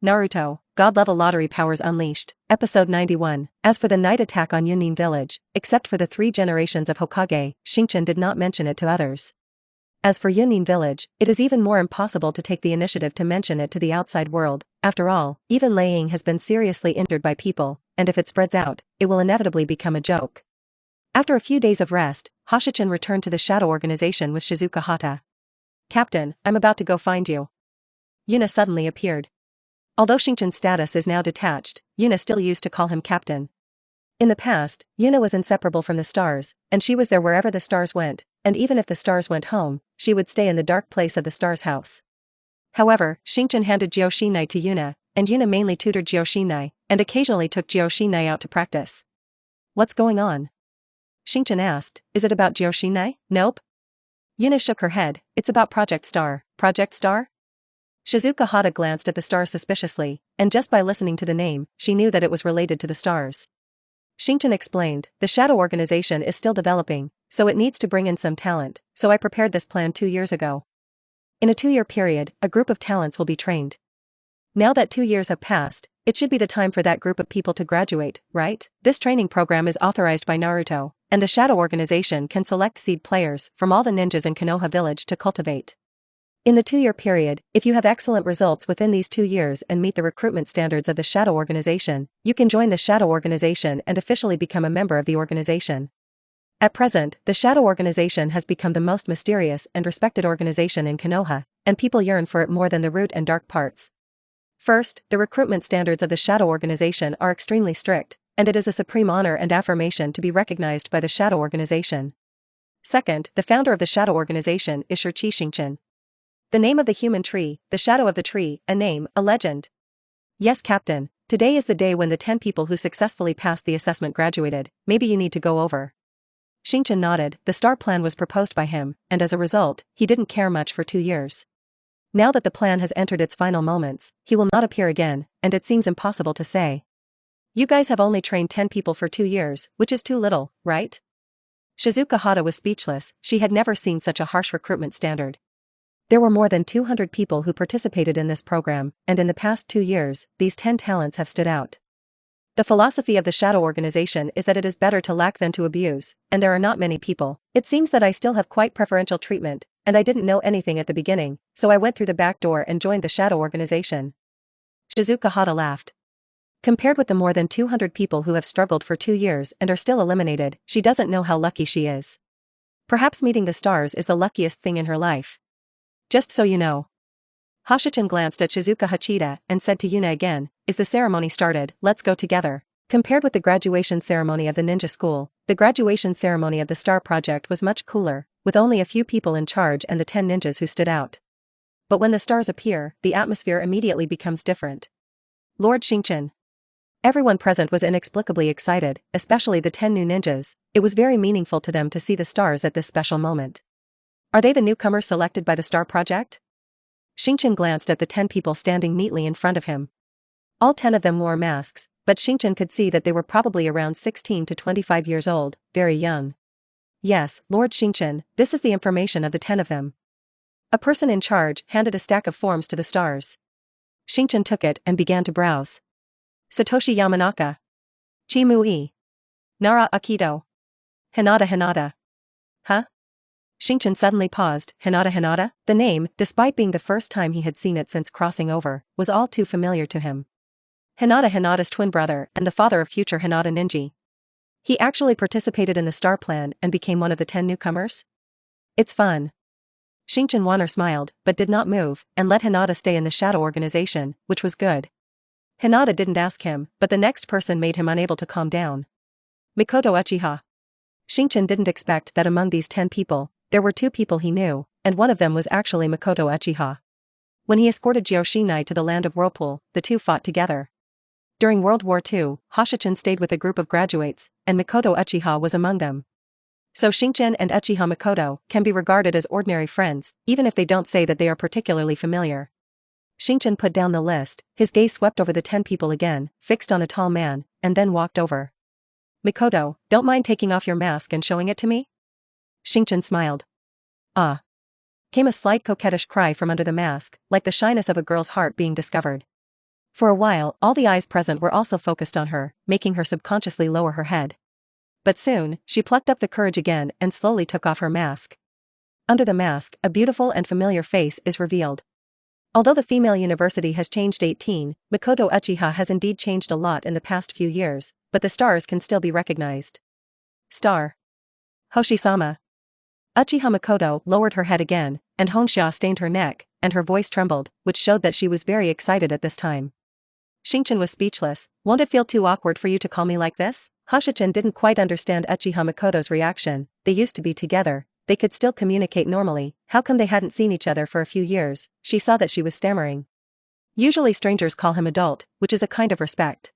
Naruto, God-level lottery powers unleashed, Episode 91. As for the night attack on Yunin village, except for the 3 generations of Hokage, Xingchen did not mention it to others. As for Yunin village, it is even more impossible to take the initiative to mention it to the outside world. After all, even Lei Ying has been seriously injured by people, and if it spreads out, it will inevitably become a joke. After a few days of rest, Hogyoku returned to the Shadow Organization with Shizuka Hata. "Captain, I'm about to go find you." Yuna suddenly appeared. Although Xingchen's status is now detached, Yuna still used to call him captain. In the past, Yuna was inseparable from the stars, and she was there wherever the stars went, and even if the stars went home, she would stay in the dark place of the stars' house. However, Xingchen handed Jioshinai to Yuna, and Yuna mainly tutored Jioshinai, and occasionally took Jioshinai out to practice. "What's going on?" Xingchen asked. "Is it about Jioshinai?" "Nope." Yuna shook her head. "It's about Project Star." "Project Star?" Shizuka Hata glanced at the stars suspiciously, and just by listening to the name, she knew that it was related to the stars. Xingchen explained, "The Shadow Organization is still developing, so it needs to bring in some talent, so I prepared this plan 2 years ago. In a 2-year period, a group of talents will be trained. Now that 2 years have passed, it should be the time for that group of people to graduate, right? This training program is authorized by Naruto, and the Shadow Organization can select seed players from all the ninjas in Konoha village to cultivate. In the 2-year period, if you have excellent results within these 2 years and meet the recruitment standards of the Shadow Organization, you can join the Shadow Organization and officially become a member of the organization. At present, the Shadow Organization has become the most mysterious and respected organization in Konoha, and people yearn for it more than the root and dark parts. First, the recruitment standards of the Shadow Organization are extremely strict, and it is a supreme honor and affirmation to be recognized by the Shadow Organization. Second, the founder of the Shadow Organization is Xingchen. The name of the human tree, the shadow of the tree, a name, a legend. Yes, Captain, today is the day when the 10 people who successfully passed the assessment graduated. Maybe you need to go over. Xingchen nodded. The star plan was proposed by him, and as a result, he didn't care much for 2 years. Now that the plan has entered its final moments, he will not appear again, and it seems impossible to say. You guys have only trained 10 people for 2 years, which is too little, right? Shizuka Hata was speechless. She had never seen such a harsh recruitment standard. There were more than 200 people who participated in this program, and in the past 2 years, these 10 talents have stood out. The philosophy of the Shadow Organization is that it is better to lack than to abuse, and there are not many people. It seems that I still have quite preferential treatment, and I didn't know anything at the beginning, so I went through the back door and joined the Shadow Organization. Shizuka Hata laughed. Compared with the more than 200 people who have struggled for 2 years and are still eliminated, she doesn't know how lucky she is. Perhaps meeting the stars is the luckiest thing in her life. Just so you know. Hogyoku glanced at Shizuka Hachida and said to Yuna again, "Is the ceremony started? Let's go together." Compared with the graduation ceremony of the ninja school, the graduation ceremony of the Star Project was much cooler, with only a few people in charge and the 10 ninjas who stood out. But when the stars appear, the atmosphere immediately becomes different. Lord Xingchen. Everyone present was inexplicably excited, especially the 10 new ninjas. It was very meaningful to them to see the stars at this special moment. Are they the newcomers selected by the Star Project? Xingchen glanced at the 10 people standing neatly in front of him. All 10 of them wore masks, but Xingchen could see that they were probably around 16 to 25 years old, very young. Yes, Lord Xingchen, this is the information of the 10 of them. A person in charge handed a stack of forms to the stars. Xingchen took it and began to browse. Satoshi Yamanaka. Chi Mui. Nara Akito. Hinata. Huh? Xingchen suddenly paused. Hinata? The name, despite being the first time he had seen it since crossing over, was all too familiar to him. Hinata's twin brother and the father of future Hinata Ninja. He actually participated in the star plan and became one of the 10 newcomers? It's fun. Xingchen Wanner smiled, but did not move, and let Hinata stay in the Shadow Organization, which was good. Hinata didn't ask him, but the next person made him unable to calm down. Mikoto Uchiha. Xingchen didn't expect that among these 10 people, there were 2 people he knew, and one of them was actually Mikoto Uchiha. When he escorted Jioshinai to the land of Whirlpool, the 2 fought together. During World War II, Hogyoku stayed with a group of graduates, and Mikoto Uchiha was among them. So Xingchen and Uchiha Mikoto can be regarded as ordinary friends, even if they don't say that they are particularly familiar. Xingchen put down the list, his gaze swept over the 10 people again, fixed on a tall man, and then walked over. Mikoto, don't mind taking off your mask and showing it to me? Xingchen smiled. Ah. Came a slight coquettish cry from under the mask, like the shyness of a girl's heart being discovered. For a while, all the eyes present were also focused on her, making her subconsciously lower her head. But soon, she plucked up the courage again and slowly took off her mask. Under the mask, a beautiful and familiar face is revealed. Although the female university has changed 18, Mikoto Uchiha has indeed changed a lot in the past few years, but the stars can still be recognized. Star. Hoshi-sama. Uchiha Mikoto lowered her head again, and Honsha stained her neck, and her voice trembled, which showed that she was very excited at this time. Xingchen was speechless. Won't it feel too awkward for you to call me like this? Hoshi-chan didn't quite understand Uchiha Mikoto's reaction. They used to be together. They could still communicate normally. How come they hadn't seen each other for a few years? She saw that she was stammering. Usually strangers call him adult, which is a kind of respect.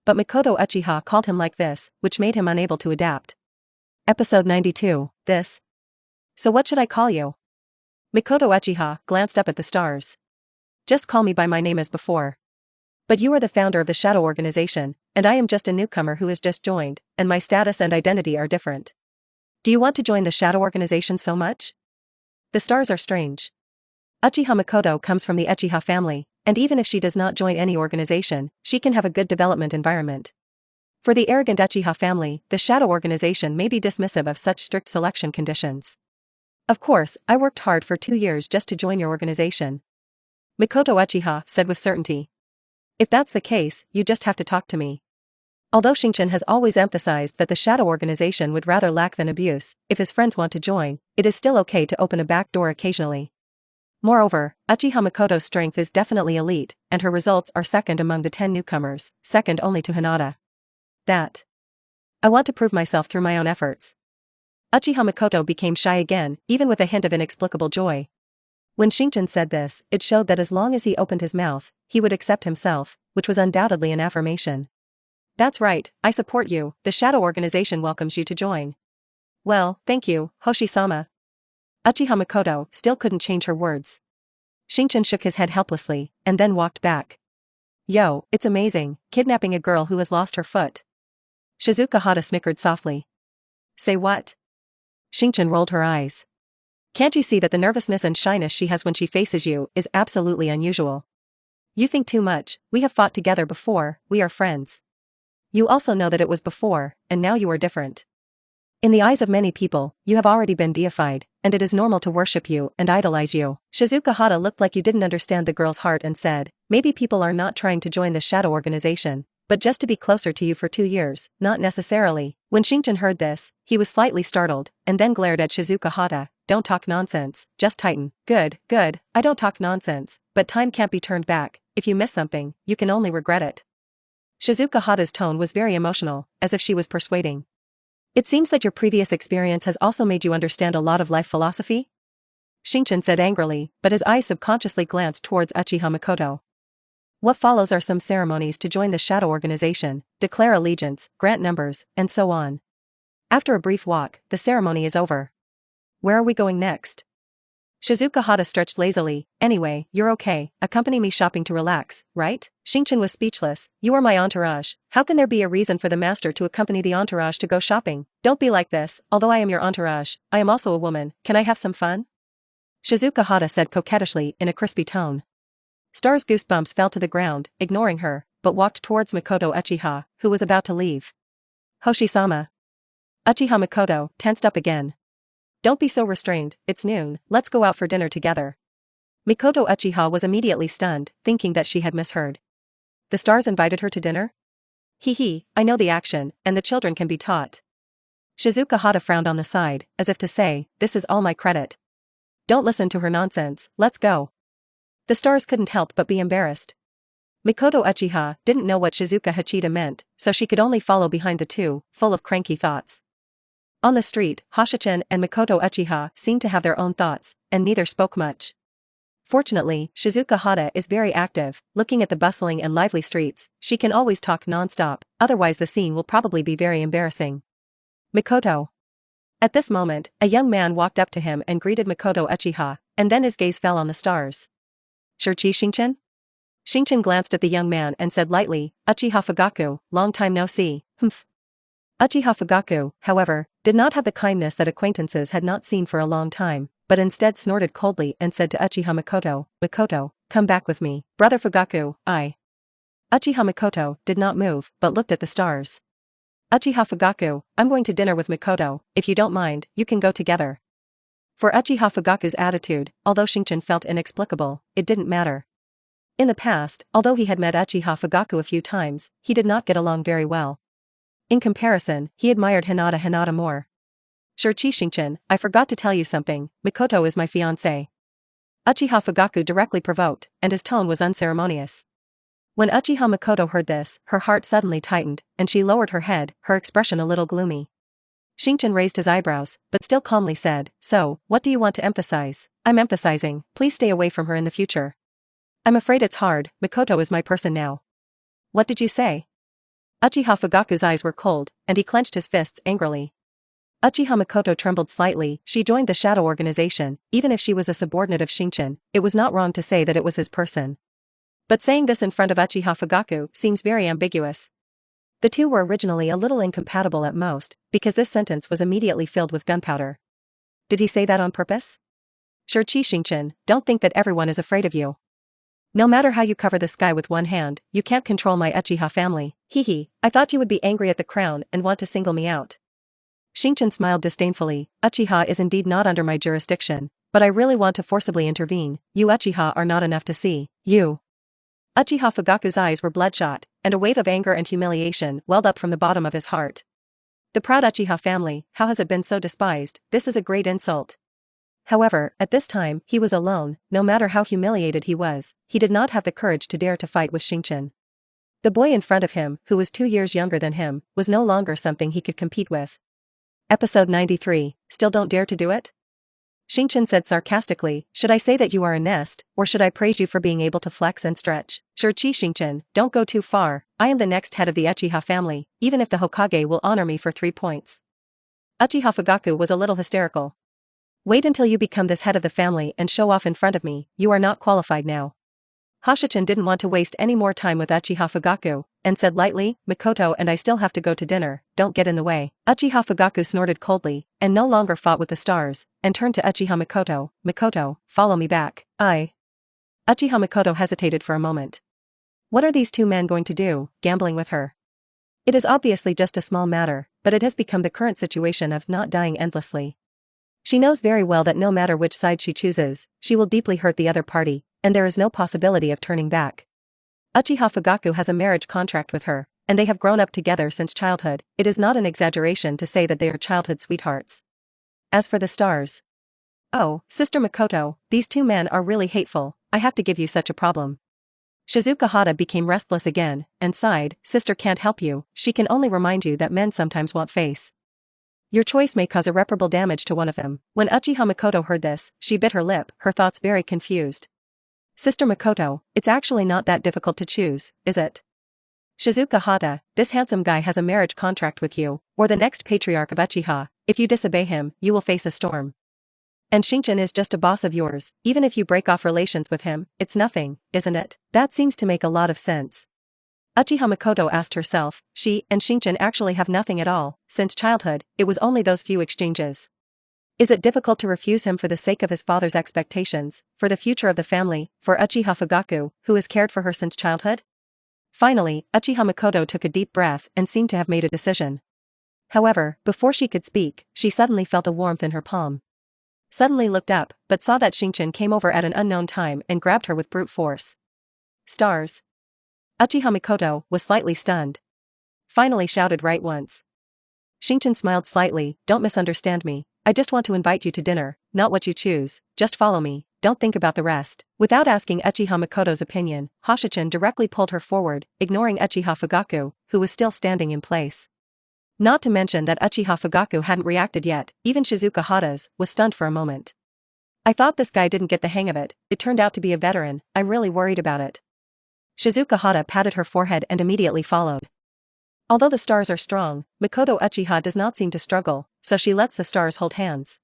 But Mikoto Uchiha called him like this, which made him unable to adapt. Episode 92, this. So what should I call you? Mikoto Uchiha glanced up at the stars. Just call me by my name as before. But you are the founder of the Shadow Organization, and I am just a newcomer who has just joined, and my status and identity are different. Do you want to join the Shadow Organization so much? The stars are strange. Uchiha Mikoto comes from the Uchiha family, and even if she does not join any organization, she can have a good development environment. For the arrogant Uchiha family, the Shadow Organization may be dismissive of such strict selection conditions. Of course, I worked hard for 2 years just to join your organization. Mikoto Uchiha said with certainty. If that's the case, you just have to talk to me. Although Xingchen has always emphasized that the Shadow Organization would rather lack than abuse, if his friends want to join, it is still okay to open a back door occasionally. Moreover, Uchiha Mikoto's strength is definitely elite, and her results are second among the 10 newcomers, second only to Hinata. That. I want to prove myself through my own efforts. Uchiha Mikoto became shy again, even with a hint of inexplicable joy. When Xingchen said this, it showed that as long as he opened his mouth, he would accept himself, which was undoubtedly an affirmation. That's right, I support you, the Shadow Organization welcomes you to join. Well, thank you, Hoshi-sama. Uchiha Mikoto still couldn't change her words. Xingchen shook his head helplessly, and then walked back. Yo, it's amazing, kidnapping a girl who has lost her foot. Shizuka Hata snickered softly. Say what? Xingchen rolled her eyes. Can't you see that the nervousness and shyness she has when she faces you is absolutely unusual? You think too much, we have fought together before, we are friends. You also know that it was before, and now you are different. In the eyes of many people, you have already been deified, and it is normal to worship you and idolize you. Shizuka Hata looked like you didn't understand the girl's heart and said, maybe people are not trying to join the Shadow Organization, but just to be closer to you for 2 years, not necessarily. When Xingchen heard this, he was slightly startled, and then glared at Shizuka Hata. Don't talk nonsense, just tighten. Good, I don't talk nonsense, but time can't be turned back. If you miss something, you can only regret it. Shizuka Hata's tone was very emotional, as if she was persuading. It seems that your previous experience has also made you understand a lot of life philosophy? Xingchen said angrily, but his eyes subconsciously glanced towards Uchiha Mikoto. What follows are some ceremonies to join the Shadow Organization, declare allegiance, grant numbers, and so on. After a brief walk, the ceremony is over. Where are we going next? Shizuka Hata stretched lazily. Anyway, you're okay, accompany me shopping to relax, right? Xingchen was speechless. You are my entourage. How can there be a reason for the master to accompany the entourage to go shopping? Don't be like this, although I am your entourage, I am also a woman, can I have some fun? Shizuka Hata said coquettishly in a crispy tone. Star's goosebumps fell to the ground, ignoring her, but walked towards Mikoto Uchiha, who was about to leave. Hoshi-sama. Uchiha Mikoto tensed up again. Don't be so restrained, it's noon, let's go out for dinner together. Mikoto Uchiha was immediately stunned, thinking that she had misheard. The stars invited her to dinner? I know the action, and the children can be taught. Shizuka Hata frowned on the side, as if to say, this is all my credit. Don't listen to her nonsense, let's go. The stars couldn't help but be embarrassed. Mikoto Uchiha didn't know what Shizuka Hachita meant, so she could only follow behind the two, full of cranky thoughts. On the street, Hoshi-chan and Mikoto Uchiha seemed to have their own thoughts, and neither spoke much. Fortunately, Shizuka Hata is very active, looking at the bustling and lively streets, she can always talk non-stop, otherwise the scene will probably be very embarrassing. Mikoto. At this moment, a young man walked up to him and greeted Mikoto Uchiha, and then his gaze fell on the stars. Shirchi Xingchen? Xingchen glanced at the young man and said lightly, Uchiha Fugaku, long time no see, humph. Uchiha Fugaku, however, did not have the kindness that acquaintances had not seen for a long time, but instead snorted coldly and said to Uchiha Mikoto, Mikoto, come back with me. Brother Fugaku, I. Uchiha Mikoto did not move, but looked at the stars. Uchiha Fugaku, I'm going to dinner with Mikoto, if you don't mind, you can go together. For Uchiha Fugaku's attitude, although Xingchen felt inexplicable, it didn't matter. In the past, although he had met Uchiha Fugaku a few times, he did not get along very well. In comparison, he admired Hinata more. Sure Xingchen, I forgot to tell you something, Mikoto is my fiancé. Uchiha Fugaku directly provoked, and his tone was unceremonious. When Uchiha Mikoto heard this, her heart suddenly tightened, and she lowered her head, her expression a little gloomy. Xingchen raised his eyebrows, but still calmly said, so, what do you want to emphasize? I'm emphasizing, please stay away from her in the future. I'm afraid it's hard, Mikoto is my person now. What did you say? Uchiha Fugaku's eyes were cold, and he clenched his fists angrily. Uchiha Mikoto trembled slightly. She joined the shadow organization, even if she was a subordinate of Xingchen, it was not wrong to say that it was his person. But saying this in front of Uchiha Fugaku seems very ambiguous. The two were originally a little incompatible at most, because this sentence was immediately filled with gunpowder. Did he say that on purpose? Sure Xingchen, don't think that everyone is afraid of you. No matter how you cover the sky with one hand, you can't control my Uchiha family. Hehe, I thought you would be angry at the crown and want to single me out. Xingchen smiled disdainfully. Uchiha is indeed not under my jurisdiction, but I really want to forcibly intervene. You Uchiha are not enough to see. You. Uchiha Fugaku's eyes were bloodshot, and a wave of anger and humiliation welled up from the bottom of his heart. The proud Uchiha family, how has it been so despised? This is a great insult. However, at this time, he was alone. No matter how humiliated he was, he did not have the courage to dare to fight with Xingchen. The boy in front of him, who was 2 years younger than him, was no longer something he could compete with. Episode 93, Still don't dare to do it? Xingchen said sarcastically, should I say that you are a nest, or should I praise you for being able to flex and stretch? Sure Xingchen, don't go too far, I am the next head of the Uchiha family, even if the Hokage will honor me for 3 points. Uchiha Fugaku was a little hysterical. Wait until you become this head of the family and show off in front of me, you are not qualified now. Hogyoku didn't want to waste any more time with Uchiha Fugaku, and said lightly, Mikoto and I still have to go to dinner, don't get in the way. Uchiha Fugaku snorted coldly, and no longer fought with the stars, and turned to Uchiha Mikoto, Mikoto, follow me back. Uchiha Mikoto hesitated for a moment. What are these 2 men going to do, gambling with her? It is obviously just a small matter, but it has become the current situation of not dying endlessly. She knows very well that no matter which side she chooses, she will deeply hurt the other party, and there is no possibility of turning back. Uchiha Fugaku has a marriage contract with her, and they have grown up together since childhood. It is not an exaggeration to say that they are childhood sweethearts. As for the stars. Oh, Sister Mikoto, these 2 men are really hateful, I have to give you such a problem. Shizuka Hata became restless again, and sighed, Sister can't help you, she can only remind you that men sometimes want face. Your choice may cause irreparable damage to one of them. When Uchiha Mikoto heard this, she bit her lip, her thoughts very confused. Sister Mikoto, it's actually not that difficult to choose, is it? Shizuka Hata, this handsome guy has a marriage contract with you, or the next patriarch of Uchiha. If you disobey him, you will face a storm. And Xingchen is just a boss of yours, even if you break off relations with him, it's nothing, isn't it? That seems to make a lot of sense. Uchiha Mikoto asked herself, she and Xingchen actually have nothing at all, since childhood, it was only those few exchanges. Is it difficult to refuse him for the sake of his father's expectations, for the future of the family, for Uchiha Fugaku, who has cared for her since childhood? Finally, Uchiha Mikoto took a deep breath and seemed to have made a decision. However, before she could speak, she suddenly felt a warmth in her palm. Suddenly looked up, but saw that Xingchen came over at an unknown time and grabbed her with brute force. Stars. Uchiha Mikoto was slightly stunned. Finally shouted right once. Xingchen smiled slightly, don't misunderstand me, I just want to invite you to dinner, not what you choose, just follow me, don't think about the rest. Without asking Uchiha Mikoto's opinion, Hogyoku directly pulled her forward, ignoring Uchiha Fugaku, who was still standing in place. Not to mention that Uchiha Fugaku hadn't reacted yet, even Shizuka Hata's was stunned for a moment. I thought this guy didn't get the hang of it, it turned out to be a veteran, I'm really worried about it. Shizuka Hata patted her forehead and immediately followed. Although the stars are strong, Mikoto Uchiha does not seem to struggle, so she lets the stars hold hands.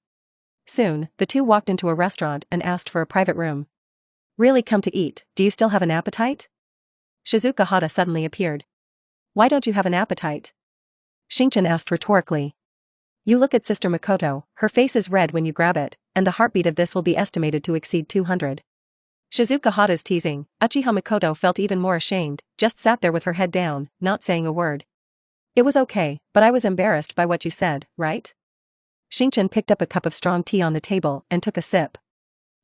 Soon, the two walked into a restaurant and asked for a private room. Really come to eat, do you still have an appetite? Shizuka Hata suddenly appeared. Why don't you have an appetite? Xingchen asked rhetorically. You look at Sister Mikoto, her face is red when you grab it, and the heartbeat of this will be estimated to exceed 200. Shizuka Hata's teasing, Uchiha Mikoto felt even more ashamed, just sat there with her head down, not saying a word. It was okay, but I was embarrassed by what you said, right? Xingchen picked up a cup of strong tea on the table and took a sip.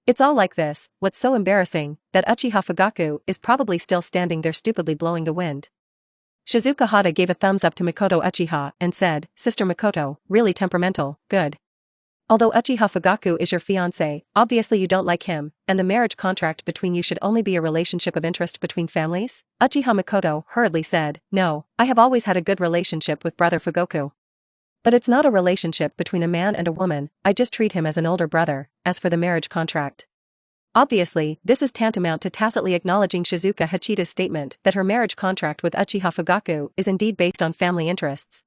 It's all like this, what's so embarrassing, that Uchiha Fugaku is probably still standing there stupidly blowing the wind. Shizuka Hata gave a thumbs up to Mikoto Uchiha and said, Sister Mikoto, really temperamental, good. Although Uchiha Fugaku is your fiancé, obviously you don't like him, and the marriage contract between you should only be a relationship of interest between families? Uchiha Mikoto hurriedly said, no, I have always had a good relationship with brother Fugoku. But it's not a relationship between a man and a woman, I just treat him as an older brother, as for the marriage contract. Obviously, this is tantamount to tacitly acknowledging Shizuka Hachida's statement that her marriage contract with Uchiha Fugaku is indeed based on family interests.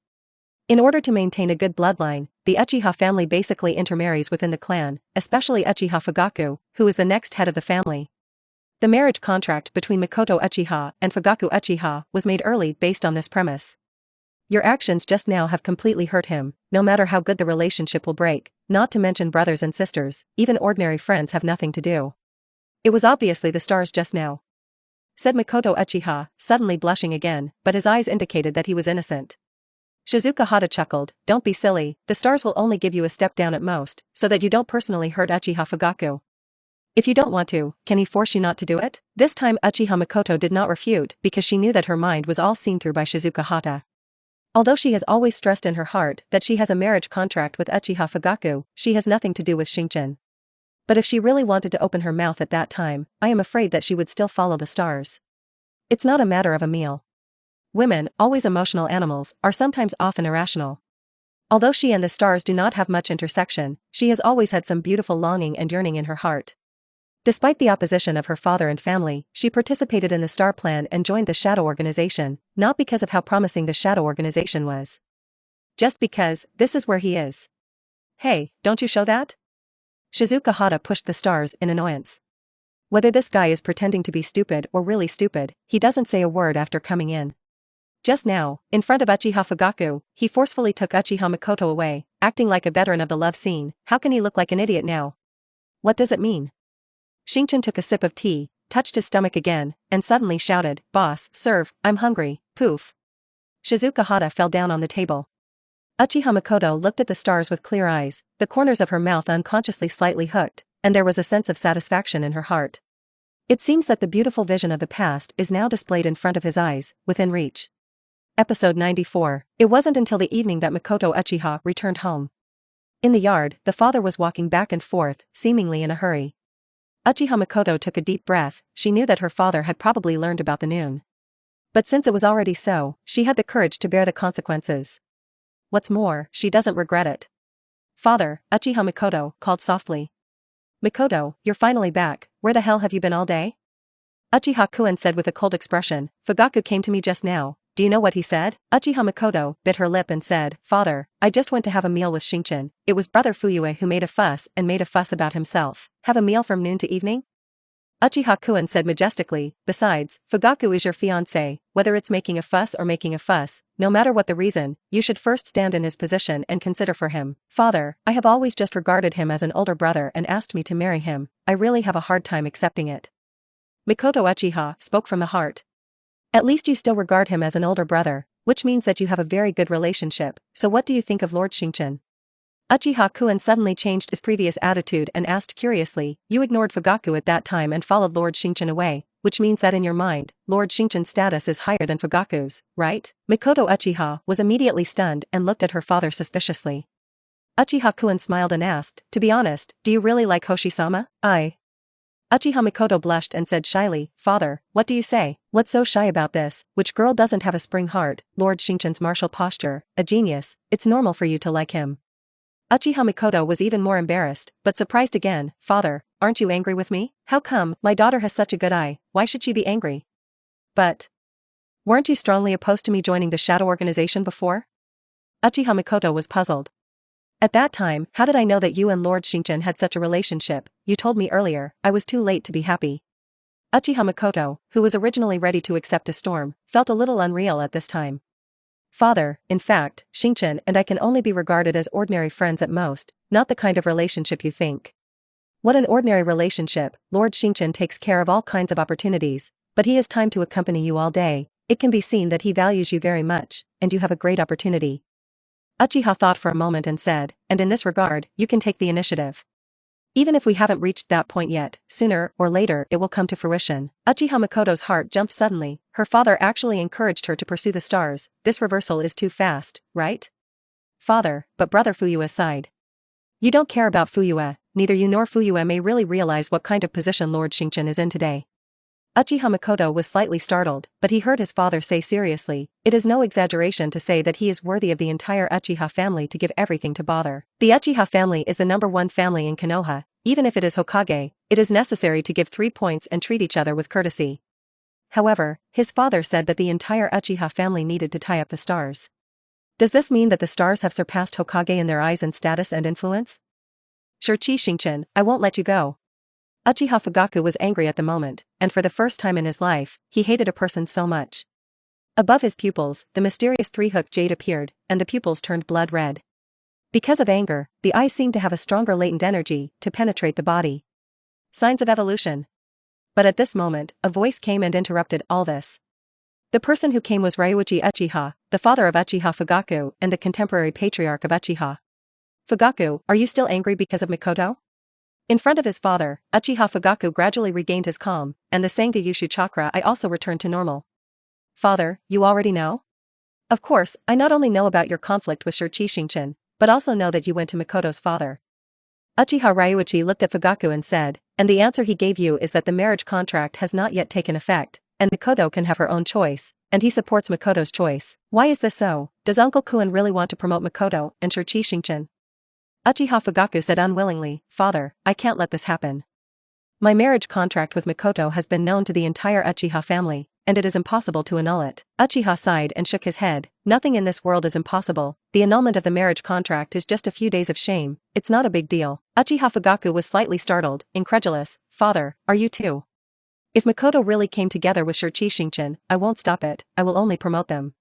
In order to maintain a good bloodline, the Uchiha family basically intermarries within the clan, especially Uchiha Fugaku, who is the next head of the family. The marriage contract between Mikoto Uchiha and Fugaku Uchiha was made early based on this premise. Your actions just now have completely hurt him, no matter how good the relationship will break, not to mention brothers and sisters, even ordinary friends have nothing to do. It was obviously the stars just now, said Mikoto Uchiha, suddenly blushing again, but his eyes indicated that he was innocent. Shizuka Hata chuckled, don't be silly, the stars will only give you a step down at most, so that you don't personally hurt Uchiha Fugaku. If you don't want to, can he force you not to do it? This time Uchiha Mikoto did not refute because she knew that her mind was all seen through by Shizuka Hata. Although she has always stressed in her heart that she has a marriage contract with Uchiha Fugaku, she has nothing to do with Xingchen. But if she really wanted to open her mouth at that time, I am afraid that she would still follow the stars. It's not a matter of a meal. Women, always emotional animals, are sometimes often irrational. Although she and the stars do not have much intersection, she has always had some beautiful longing and yearning in her heart. Despite the opposition of her father and family, she participated in the star plan and joined the shadow organization, not because of how promising the shadow organization was. Just because, this is where he is. Hey, don't you show that? Shizuka Hata pushed the stars in annoyance. Whether this guy is pretending to be stupid or really stupid, he doesn't say a word after coming in. Just now, in front of Uchiha Fugaku, he forcefully took Uchiha Mikoto away, acting like a veteran of the love scene. How can he look like an idiot now? What does it mean? Xingchen took a sip of tea, touched his stomach again, and suddenly shouted, Boss, serve, I'm hungry, poof. Shizuka Hata fell down on the table. Uchiha Mikoto looked at the stars with clear eyes, the corners of her mouth unconsciously slightly hooked, and there was a sense of satisfaction in her heart. It seems that the beautiful vision of the past is now displayed in front of his eyes, within reach. Episode 94. It wasn't until the evening that Mikoto Uchiha returned home. In the yard, the father was walking back and forth, seemingly in a hurry. Uchiha Mikoto took a deep breath, she knew that her father had probably learned about the noon. But since it was already so, she had the courage to bear the consequences. What's more, she doesn't regret it. Father, Uchiha Mikoto called softly. Mikoto, you're finally back, where the hell have you been all day? Uchiha Kuen said with a cold expression, Fugaku came to me just now. Do you know what he said? Uchiha Mikoto bit her lip and said, Father, I just went to have a meal with Xingchen. It was brother Fuyue who made a fuss about himself. Have a meal from noon to evening? Uchiha Kuen said majestically, besides, Fugaku is your fiancé, whether it's making a fuss or making a fuss, no matter what the reason, you should first stand in his position and consider for him. Father, I have always just regarded him as an older brother and asked me to marry him. I really have a hard time accepting it. Mikoto Uchiha spoke from the heart. At least you still regard him as an older brother, which means that you have a very good relationship, so what do you think of Lord Xingchen? Uchiha Kuen suddenly changed his previous attitude and asked curiously, you ignored Fugaku at that time and followed Lord Xingchen away, which means that in your mind, Lord Xingchen's status is higher than Fugaku's, right? Mikoto Uchiha was immediately stunned and looked at her father suspiciously. Uchiha Kuen smiled and asked, to be honest, do you really like Hoshi-sama? Uchiha Mikoto blushed and said shyly, Father, what do you say? What's so shy about this? Which girl doesn't have a spring heart? Lord Xingchen's martial posture, a genius, it's normal for you to like him. Uchiha Mikoto was even more embarrassed, but surprised again, Father, aren't you angry with me? How come? My daughter has such a good eye, why should she be angry? But weren't you strongly opposed to me joining the shadow organization before? Uchiha Mikoto was puzzled. At that time, how did I know that you and Lord Xingchen had such a relationship? You told me earlier, I was too late to be happy. Uchiha Mikoto, who was originally ready to accept a storm, felt a little unreal at this time. Father, in fact, Xingchen and I can only be regarded as ordinary friends at most, not the kind of relationship you think. What an ordinary relationship. Lord Xingchen takes care of all kinds of opportunities, but he has time to accompany you all day. It can be seen that he values you very much, and you have a great opportunity. Uchiha thought for a moment and said, and in this regard, you can take the initiative. Even if we haven't reached that point yet, sooner or later it will come to fruition. Uchiha Makoto's heart jumped suddenly. Her father actually encouraged her to pursue the stars. This reversal is too fast, right? Father, but brother Fuyue sighed. You don't care about Fuyue, neither you nor Fuyue may really realize what kind of position Lord Xingchen is in today. Uchiha Makoto was slightly startled, but he heard his father say seriously, it is no exaggeration to say that he is worthy of the entire Uchiha family to give everything to bother. The Uchiha family is the #1 family in Konoha. Even if it is Hokage, it is necessary to give 3 points and treat each other with courtesy. However, his father said that the entire Uchiha family needed to tie up the stars. Does this mean that the stars have surpassed Hokage in their eyes and status and influence? Shichi Xingchen, I won't let you go. Uchiha Fugaku was angry at the moment, and for the first time in his life, he hated a person so much. Above his pupils, the mysterious 3-hook jade appeared, and the pupils turned blood red. Because of anger, the eyes seemed to have a stronger latent energy to penetrate the body. Signs of evolution. But at this moment, a voice came and interrupted all this. The person who came was Ryuichi Uchiha, the father of Uchiha Fugaku and the contemporary patriarch of Uchiha. Fugaku, are you still angry because of Makoto? In front of his father, Uchiha Fugaku gradually regained his calm, and the Sangyu chakra I also returned to normal. Father, you already know? Of course, I not only know about your conflict with Shichi Xingchen, but also know that you went to Makoto's father. Uchiha Ryuichi looked at Fugaku and said, and the answer he gave you is that the marriage contract has not yet taken effect, and Makoto can have her own choice, and he supports Makoto's choice. Why is this so? Does Uncle Kuin really want to promote Makoto and Shichi Xingchen? Uchiha Fugaku said unwillingly, Father, I can't let this happen. My marriage contract with Makoto has been known to the entire Uchiha family, and it is impossible to annul it. Uchiha sighed and shook his head. Nothing in this world is impossible. The annulment of the marriage contract is just a few days of shame. It's not a big deal. Uchiha Fugaku was slightly startled, incredulous. Father, are you too? If Makoto really came together with Shichi Xingchen, I won't stop it, I will only promote them.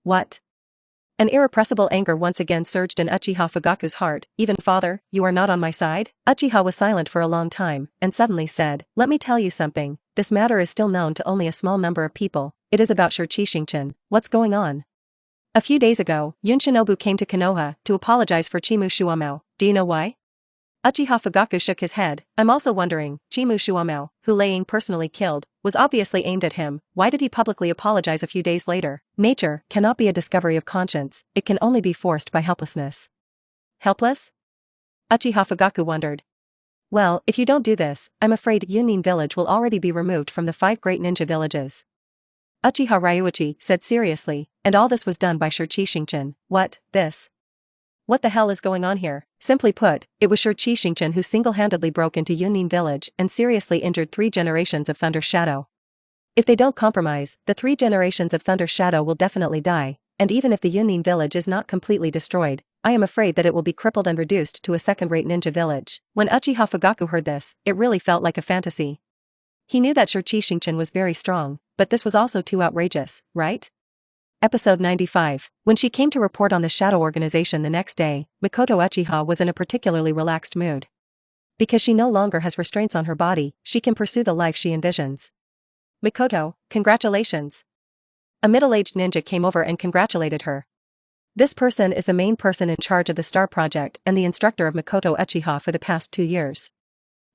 What? An irrepressible anger once again surged in Uchiha Fugaku's heart. Even father, you are not on my side? Uchiha was silent for a long time, and suddenly said, let me tell you something, this matter is still known to only a small number of people, it is about Shichi Xingchen. What's going on? A few days ago, Yun Shinobu came to Konoha to apologize for Chimu Shuamao. Do you know why? Uchiha Fugaku shook his head. I'm also wondering, Chimu Shuamao, who Lei Ying personally killed, was obviously aimed at him. Why did he publicly apologize a few days later? Nature cannot be a discovery of conscience, it can only be forced by helplessness. Helpless? Uchiha Fugaku wondered. Well, if you don't do this, I'm afraid Yunin village will already be removed from the 5 great ninja villages. Uchiha Ryuichi said seriously, and all this was done by Shichi Xingchen. What, this? What the hell is going on here? Simply put, it was Shichi Xingchen who single-handedly broke into Yunin village and seriously injured 3 generations of Thunder Shadow. If they don't compromise, the 3 generations of Thunder Shadow will definitely die, and even if the Yunin village is not completely destroyed, I am afraid that it will be crippled and reduced to a second-rate ninja village. When Uchiha Fugaku heard this, it really felt like a fantasy. He knew that Shichi Xingchen was very strong, but this was also too outrageous, right? Episode 95. When she came to report on the Shadow Organization the next day, Makoto Uchiha was in a particularly relaxed mood. Because she no longer has restraints on her body, she can pursue the life she envisions. Makoto, congratulations. A middle-aged ninja came over and congratulated her. This person is the main person in charge of the STAR project and the instructor of Makoto Uchiha for the past 2 years.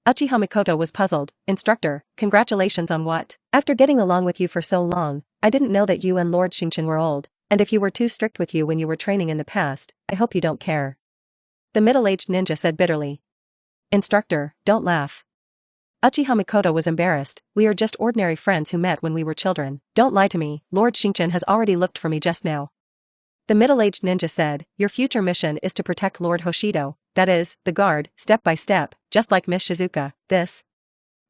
Uchiha Makoto was puzzled. Instructor, congratulations on what? After getting along with you for so long, I didn't know that you and Lord Xingchen were old, and if you were too strict with you when you were training in the past, I hope you don't care. The middle-aged ninja said bitterly. Instructor, don't laugh. Uchiha Makoto was embarrassed. We are just ordinary friends who met when we were children. Don't lie to me, Lord Xingchen has already looked for me just now. The middle-aged ninja said, your future mission is to protect Lord Hoshido, that is, the guard, step by step, just like Miss Shizuka. This.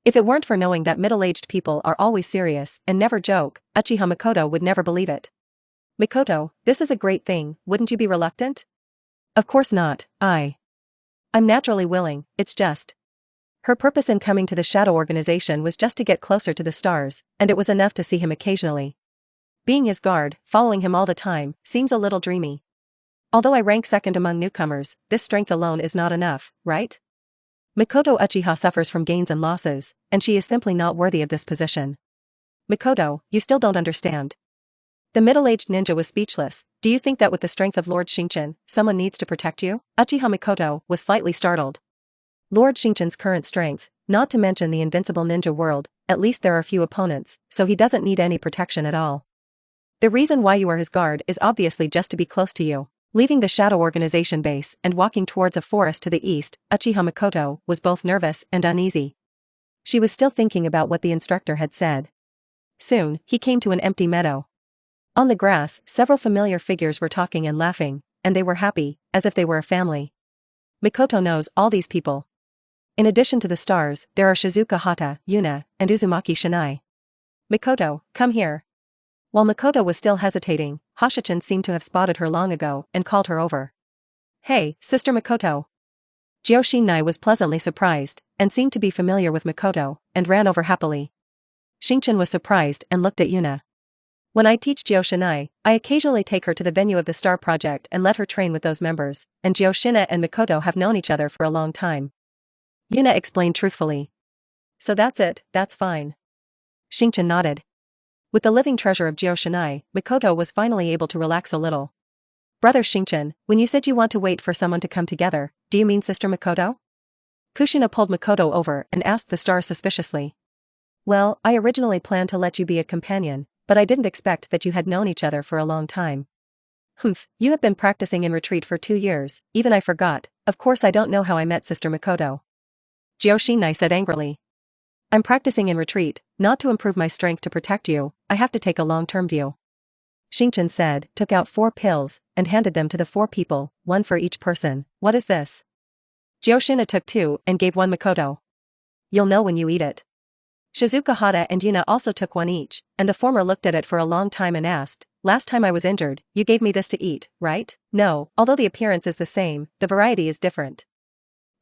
If it weren't for knowing that middle-aged people are always serious and never joke, Uchiha Makoto would never believe it. Makoto, this is a great thing, wouldn't you be reluctant? Of course not, I'm naturally willing, it's just. Her purpose in coming to the Shadow Organization was just to get closer to the stars, and it was enough to see him occasionally. Being his guard, following him all the time, seems a little dreamy. Although I rank second among newcomers, this strength alone is not enough, right? Mikoto Uchiha suffers from gains and losses, and she is simply not worthy of this position. Mikoto, you still don't understand. The middle-aged ninja was speechless. Do you think that with the strength of Lord Xingchen, someone needs to protect you? Uchiha Mikoto was slightly startled. Lord Xingchen's current strength, not to mention the invincible ninja world, at least there are few opponents, so he doesn't need any protection at all. The reason why you are his guard is obviously just to be close to you. Leaving the Shadow Organization base and walking towards a forest to the east, Uchiha Mikoto was both nervous and uneasy. She was still thinking about what the instructor had said. Soon, he came to an empty meadow. On the grass, several familiar figures were talking and laughing, and they were happy, as if they were a family. Mikoto knows all these people. In addition to the stars, there are Shizuka Hata, Yuna, and Uzumaki Shinai. Mikoto, come here. While Mikoto was still hesitating, Hashichin seemed to have spotted her long ago and called her over. Hey, Sister Mikoto. Shinai was pleasantly surprised, and seemed to be familiar with Mikoto, and ran over happily. Xingchen was surprised and looked at Yuna. When I teach Shinai, I occasionally take her to the venue of the Star Project and let her train with those members, and Shina and Mikoto have known each other for a long time. Yuna explained truthfully. So that's it, that's fine. Xingchen nodded. With the living treasure of Shinai, Mikoto was finally able to relax a little. Brother Xingchen, when you said you want to wait for someone to come together, do you mean Sister Mikoto? Kushina pulled Mikoto over and asked the star suspiciously. Well, I originally planned to let you be a companion, but I didn't expect that you had known each other for a long time. Humph, you have been practicing in retreat for 2 years, even I forgot. Of course I don't know how I met Sister Mikoto. Shinai said angrily. I'm practicing in retreat, not to improve my strength to protect you, I have to take a long-term view. Xingchen said, took out 4 pills, and handed them to the 4 people, 1 for each person. What is this? Shina took 2 and gave 1 Mikoto. You'll know when you eat it. Shizuka Hata and Yuna also took 1 each, and the former looked at it for a long time and asked, last time I was injured, you gave me this to eat, right? No, although the appearance is the same, the variety is different.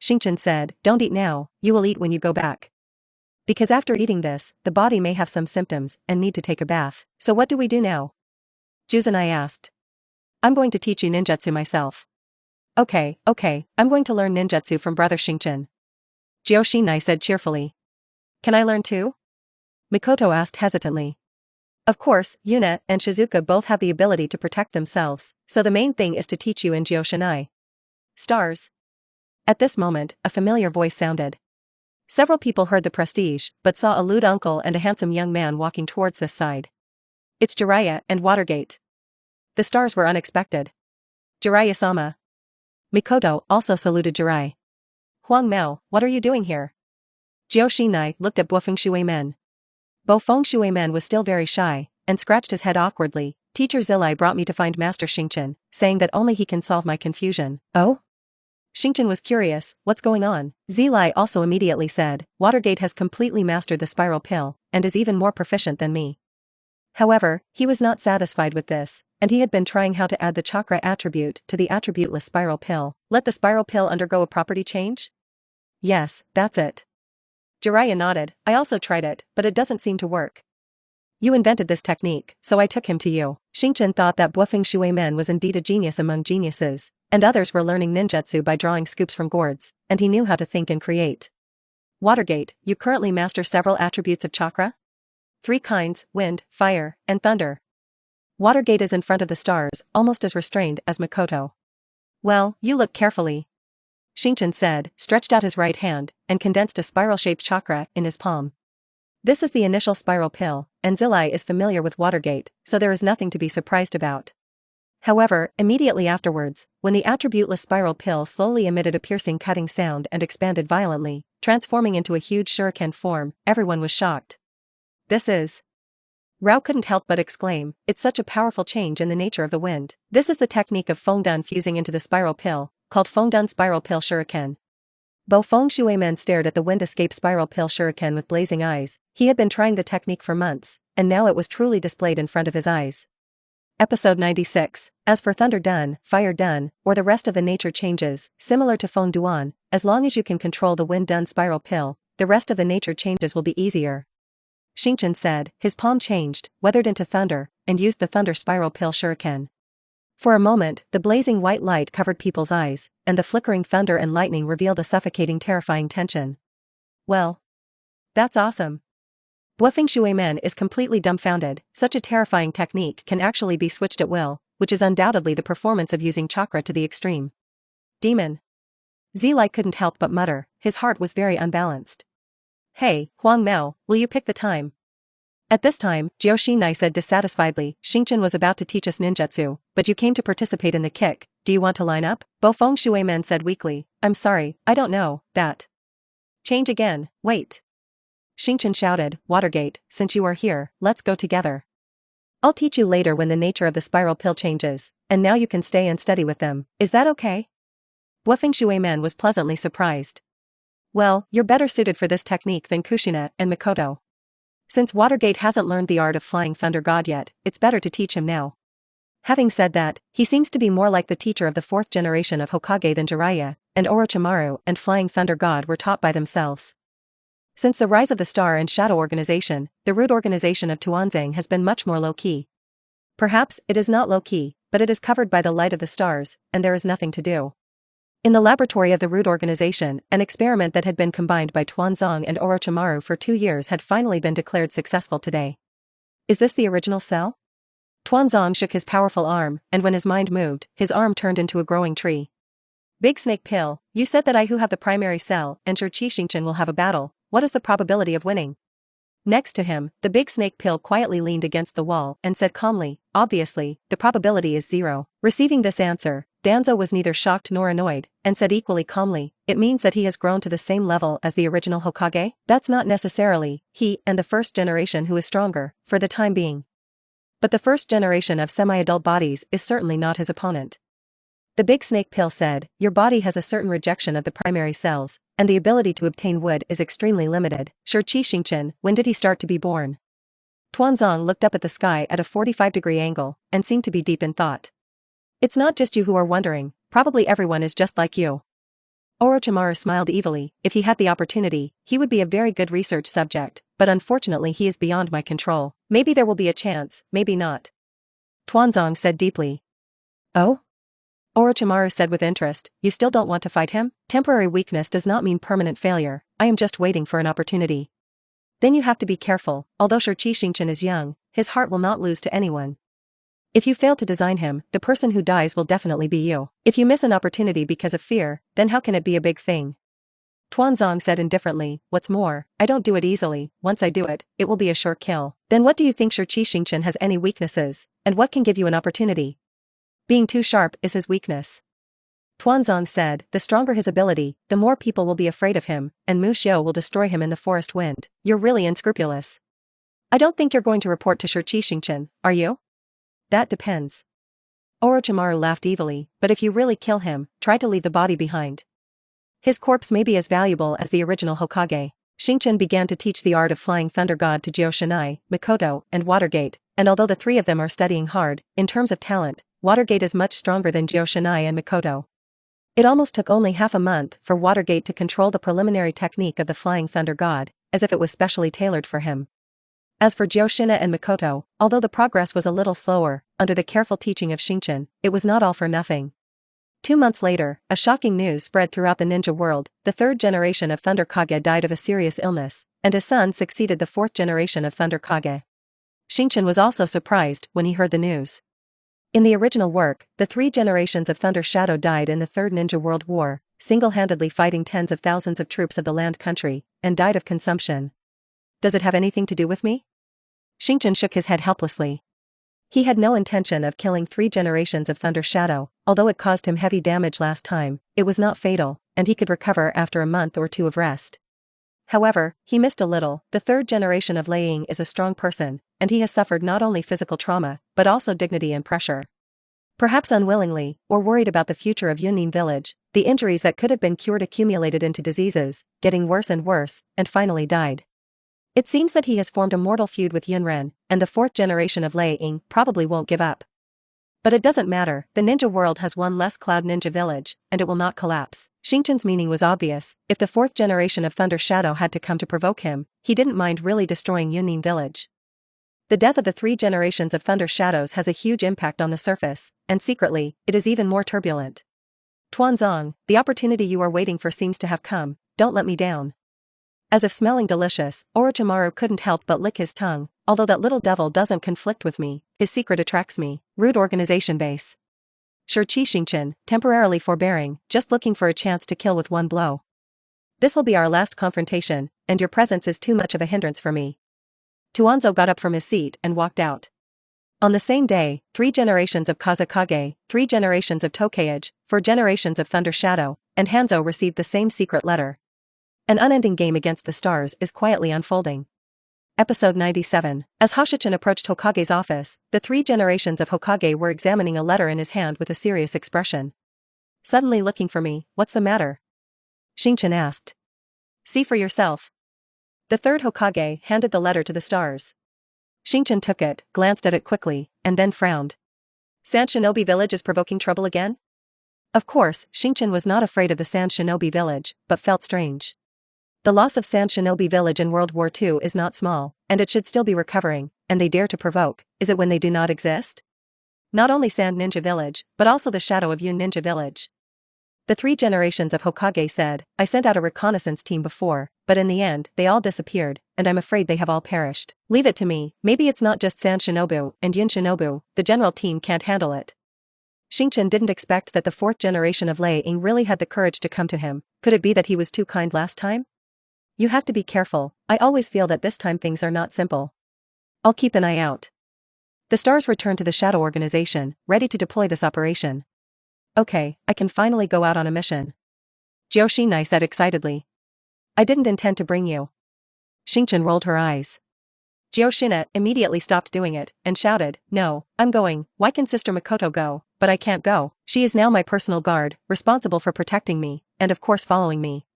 Xingchen said, don't eat now, you will eat when you go back. Because after eating this, the body may have some symptoms and need to take a bath. So what do we do now? Juzanai asked. I'm going to teach you ninjutsu myself. Okay, I'm going to learn ninjutsu from Brother Xingchen. Shinai said cheerfully. Can I learn too? Mikoto asked hesitantly. Of course, Yuna and Shizuka both have the ability to protect themselves, so the main thing is to teach you in Shinai. Stars. At this moment, a familiar voice sounded. Several people heard the prestige, but saw a lewd uncle and a handsome young man walking towards this side. It's Jiraiya and Watergate. The stars were unexpected. Jiraiya-sama. Mikoto also saluted Jirai. Huang Mao, what are you doing here? Shinai looked at Bofeng Shuimen. Bofeng Shuimen was still very shy, and scratched his head awkwardly. Teacher Zilai brought me to find Master Xingchen, saying that only he can solve my confusion. Oh? Xingchen was curious, what's going on? Zilai also immediately said, Watergate has completely mastered the spiral pill, and is even more proficient than me. However, he was not satisfied with this, and he had been trying how to add the chakra attribute to the attributeless spiral pill. Let the spiral pill undergo a property change? Yes, that's it. Jiraiya nodded, I also tried it, but it doesn't seem to work. You invented this technique, so I took him to you. Xingchen thought that Bofeng Shuimen was indeed a genius among geniuses, and others were learning ninjutsu by drawing scoops from gourds, and he knew how to think and create. Watergate, you currently master several attributes of chakra? 3 kinds, wind, fire, and thunder. Watergate is in front of the stars, almost as restrained as Mikoto. Well, you look carefully. Xingchen said, stretched out his right hand, and condensed a spiral-shaped chakra in his palm. This is the initial spiral pill, and Zilai is familiar with Watergate, so there is nothing to be surprised about. However, immediately afterwards, when the attributeless spiral pill slowly emitted a piercing cutting sound and expanded violently, transforming into a huge shuriken form, everyone was shocked. This is... Rao couldn't help but exclaim, it's such a powerful change in the nature of the wind. This is the technique of Fengdun fusing into the spiral pill, called Fengdun Spiral Pill Shuriken. Bofeng Shuimen stared at the wind escape spiral pill shuriken with blazing eyes. He had been trying the technique for months, and now it was truly displayed in front of his eyes. Episode 96. As for Thunder Dun, Fire Dun, or the rest of the nature changes, similar to Feng Duan, as long as you can control the Wind Dun spiral pill, the rest of the nature changes will be easier. Xingchen said, his palm changed, weathered into thunder, and used the Thunder Spiral Pill Shuriken. For a moment, the blazing white light covered people's eyes, and the flickering thunder and lightning revealed a suffocating, terrifying tension. Well, that's awesome. Bluffing Shuimen is completely dumbfounded. Such a terrifying technique can actually be switched at will, which is undoubtedly the performance of using chakra to the extreme. Demon. Zilai couldn't help but mutter, his heart was very unbalanced. Hey, Huang Mao, will you pick the time? At this time, Jiao Shinai said dissatisfiedly, Xingchen was about to teach us ninjutsu, but you came to participate in the kick, do you want to line up? Bofeng Shuimen said weakly, I'm sorry, I don't know, that. Change again, wait. Xingchen shouted, Watergate, since you are here, let's go together. I'll teach you later when the nature of the spiral pill changes, and now you can stay and study with them, is that okay? Bluffing Shuimen was pleasantly surprised. Well, you're better suited for this technique than Kushina and Mikoto. Since Watergate hasn't learned the art of Flying Thunder God yet, it's better to teach him now. Having said that, he seems to be more like the teacher of the 4th generation of Hokage than Jiraiya, and Orochimaru and Flying Thunder God were taught by themselves. Since the rise of the Star and Shadow organization, the root organization of Tuanzang has been much more low-key. Perhaps it is not low-key, but it is covered by the light of the stars, and there is nothing to do. In the laboratory of the root organization, an experiment that had been combined by Tuanzang and Orochimaru for 2 years had finally been declared successful today. Is this the original cell? Tuanzang shook his powerful arm, and when his mind moved, his arm turned into a growing tree. Big Snake Pill, you said that I who have the primary cell and Shi Xingchen will have a battle. What is the probability of winning? Next to him, the Big Snake Pill quietly leaned against the wall and said calmly, obviously, the probability is 0. Receiving this answer, Danzo was neither shocked nor annoyed, and said equally calmly, it means that he has grown to the same level as the original Hokage? That's not necessarily, he and the first generation who is stronger, for the time being. But the first generation of semi-adult bodies is certainly not his opponent. The Big Snake Pill said, your body has a certain rejection of the primary cells, and the ability to obtain wood is extremely limited. Shi Xingchen, when did he start to be born? Tuanzang looked up at the sky at a 45-degree angle, and seemed to be deep in thought. It's not just you who are wondering, probably everyone is just like you. Orochimaru smiled evilly, if he had the opportunity, he would be a very good research subject, but unfortunately he is beyond my control. Maybe there will be a chance, maybe not. Tuanzang said deeply. Oh? Orochimaru said with interest, you still don't want to fight him? Temporary weakness does not mean permanent failure, I am just waiting for an opportunity. Then you have to be careful, although Shi Xingchen is young, his heart will not lose to anyone. If you fail to design him, the person who dies will definitely be you. If you miss an opportunity because of fear, then how can it be a big thing? Tuanzang said indifferently, what's more, I don't do it easily, once I do it, it will be a sure kill. Then what do you think Shi Xingchen has any weaknesses, and what can give you an opportunity? Being too sharp is his weakness. Tuanzang said, the stronger his ability, the more people will be afraid of him, and Mu Xiu will destroy him in the forest wind. You're really unscrupulous. I don't think you're going to report to Shi Xingchen, are you? That depends. Orochimaru laughed evilly, but if you really kill him, try to leave the body behind. His corpse may be as valuable as the original Hokage. Xingchen began to teach the art of Flying Thunder God to Jiao Shinai, Mikoto, and Watergate, and although the 3 of them are studying hard, in terms of talent, Watergate is much stronger than Jiao Shinai and Mikoto. It almost took only half a month for Watergate to control the preliminary technique of the Flying Thunder God, as if it was specially tailored for him. As for Jiao Shinai and Mikoto, although the progress was a little slower, under the careful teaching of Xingchen, it was not all for nothing. 2 months later, a shocking news spread throughout the ninja world, the 3rd generation of Thunder Kage died of a serious illness, and his son succeeded the 4th generation of Thunder Kage. Xingchen was also surprised when he heard the news. In the original work, the 3 generations of Thunder Shadow died in the 3rd Ninja World War, single-handedly fighting tens of thousands of troops of the land country, and died of consumption. Does it have anything to do with me? Xingchen shook his head helplessly. He had no intention of killing 3 generations of Thunder Shadow, although it caused him heavy damage last time, it was not fatal, and he could recover after a month or 2 of rest. However, he missed a little, the 3rd generation of Lei Ying is a strong person, and he has suffered not only physical trauma, but also dignity and pressure. Perhaps unwillingly, or worried about the future of Yunin village, the injuries that could have been cured accumulated into diseases, getting worse and worse, and finally died. It seems that he has formed a mortal feud with Yunren, and the 4th generation of Lei Ying probably won't give up. But it doesn't matter, the ninja world has one less Cloud Ninja village, and it will not collapse. Xingchen's meaning was obvious, if the 4th generation of Thunder Shadow had to come to provoke him, he didn't mind really destroying Yunin village. The death of the 3 generations of Thunder Shadows has a huge impact on the surface, and secretly, it is even more turbulent. Tuanzong, the opportunity you are waiting for seems to have come, don't let me down. As if smelling delicious, Orochimaru couldn't help but lick his tongue, although that little devil doesn't conflict with me, his secret attracts me, rude organization base. Sure Xingchen, temporarily forbearing, just looking for a chance to kill with one blow. This will be our last confrontation, and your presence is too much of a hindrance for me. Tuanzo got up from his seat and walked out. On the same day, 3 generations of Kazekage, 3 generations of Tokage, 4 generations of Thunder Shadow, and Hanzo received the same secret letter. An unending game against the stars is quietly unfolding. Episode 97. As Hashichin approached Hokage's office, the 3 generations of Hokage were examining a letter in his hand with a serious expression. Suddenly looking for me, what's the matter? Xingchen asked. See for yourself. The 3rd Hokage handed the letter to the stars. Xingchen took it, glanced at it quickly, and then frowned. Sand Shinobi Village is provoking trouble again? Of course, Xingchen was not afraid of the Sand Shinobi Village, but felt strange. The loss of Sand Shinobi Village in World War II is not small, and it should still be recovering, and they dare to provoke, is it when they do not exist? Not only Sand Ninja Village, but also the shadow of Yun Ninja Village. The 3 generations of Hokage said, I sent out a reconnaissance team before, but in the end, they all disappeared, and I'm afraid they have all perished. Leave it to me, maybe it's not just Sand Shinobu and Yun Shinobu, the general team can't handle it. Xingchen didn't expect that the 4th generation of Lei Ying really had the courage to come to him. Could it be that he was too kind last time? You have to be careful, I always feel that this time things are not simple. I'll keep an eye out. The stars returned to the Shadow Organization, ready to deploy this operation. Okay, I can finally go out on a mission. Jioshinai said excitedly. I didn't intend to bring you. Xingchen rolled her eyes. Jioshina immediately stopped doing it, and shouted, No, I'm going, why can Sister Makoto go? But I can't go, she is now my personal guard, responsible for protecting me, and of course following me.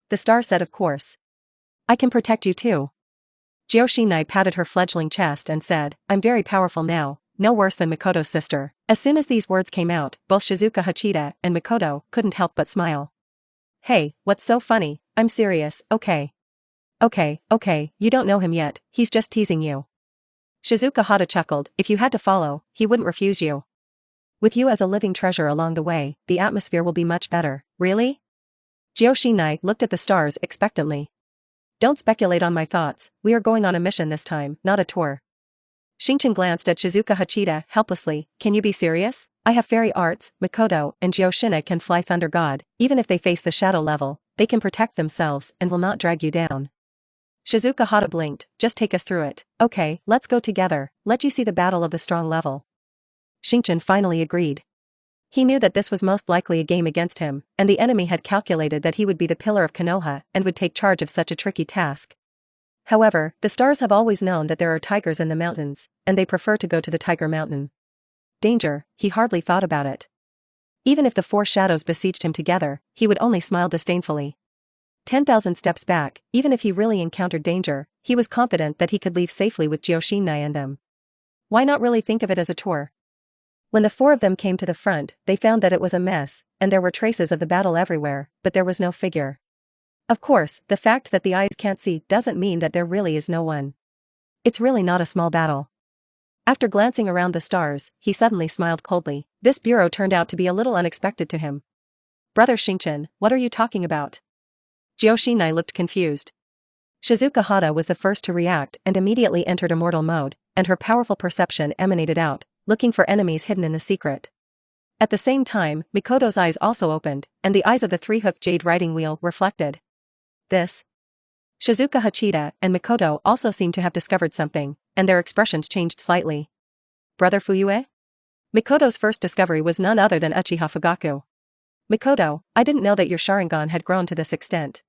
The star said of course. I can protect you too. Jioshinai patted her fledgling chest and said, I'm very powerful now, no worse than Makoto's sister. As soon as these words came out, both Shizuka Hachida and Makoto couldn't help but smile. Hey, what's so funny? I'm serious, okay. Okay, you don't know him yet, he's just teasing you. Shizuka Hata chuckled, if you had to follow, he wouldn't refuse you. With you as a living treasure along the way, the atmosphere will be much better, really? Jioshinai looked at the stars expectantly. Don't speculate on my thoughts, we are going on a mission this time, not a tour. Xingchen glanced at Shizuka Hachida helplessly, can you be serious? I have fairy arts, Makoto and Jioshinai can fly Thunder God, even if they face the shadow level, they can protect themselves and will not drag you down. Shizuka Hata blinked, just take us through it, okay, let's go together, let you see the battle of the strong level. Xingchen finally agreed. He knew that this was most likely a game against him, and the enemy had calculated that he would be the pillar of Konoha and would take charge of such a tricky task. However, the stars have always known that there are tigers in the mountains, and they prefer to go to the Tiger Mountain. Danger, he hardly thought about it. Even if the 4 shadows besieged him together, he would only smile disdainfully. 10,000 steps back, even if he really encountered danger, he was confident that he could leave safely with Jioshinai and them. Why not really think of it as a tour? When the 4 of them came to the front, they found that it was a mess, and there were traces of the battle everywhere, but there was no figure. Of course, the fact that the eyes can't see doesn't mean that there really is no one. It's really not a small battle. After glancing around the stars, he suddenly smiled coldly. This bureau turned out to be a little unexpected to him. Brother Xingchen, what are you talking about? Jioshinai looked confused. Shizuka Hata was the first to react and immediately entered immortal mode, and her powerful perception emanated out, looking for enemies hidden in the secret. At the same time, Mikoto's eyes also opened, and the eyes of the 3-hooked jade riding wheel reflected. This. Shizuka Hachida and Mikoto also seemed to have discovered something, and their expressions changed slightly. Brother Fuyue? Mikoto's first discovery was none other than Uchiha Fugaku. Mikoto, I didn't know that your Sharingan had grown to this extent.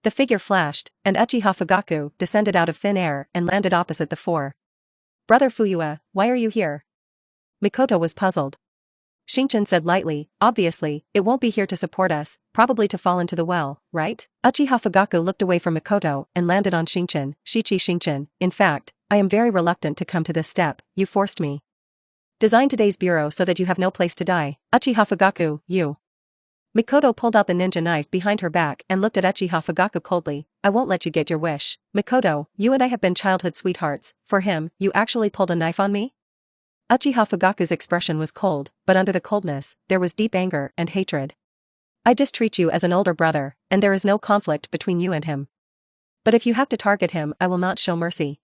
The figure flashed, and Uchiha Fugaku descended out of thin air and landed opposite the 4. Brother Fuyue, why are you here? Mikoto was puzzled. Xingchen said lightly, obviously, it won't be here to support us, probably to fall into the well, right? Uchiha Fugaku looked away from Mikoto and landed on Xingchen. Shichi Xingchen, in fact, I am very reluctant to come to this step, you forced me. Design today's bureau so that you have no place to die. Uchiha Fugaku, you. Mikoto pulled out the ninja knife behind her back and looked at Uchiha Fugaku coldly. I won't let you get your wish. Mikoto, you and I have been childhood sweethearts. For him, you actually pulled a knife on me? Uchiha Fugaku's expression was cold, but under the coldness, there was deep anger and hatred. I just treat you as an older brother, and there is no conflict between you and him. But if you have to target him, I will not show mercy.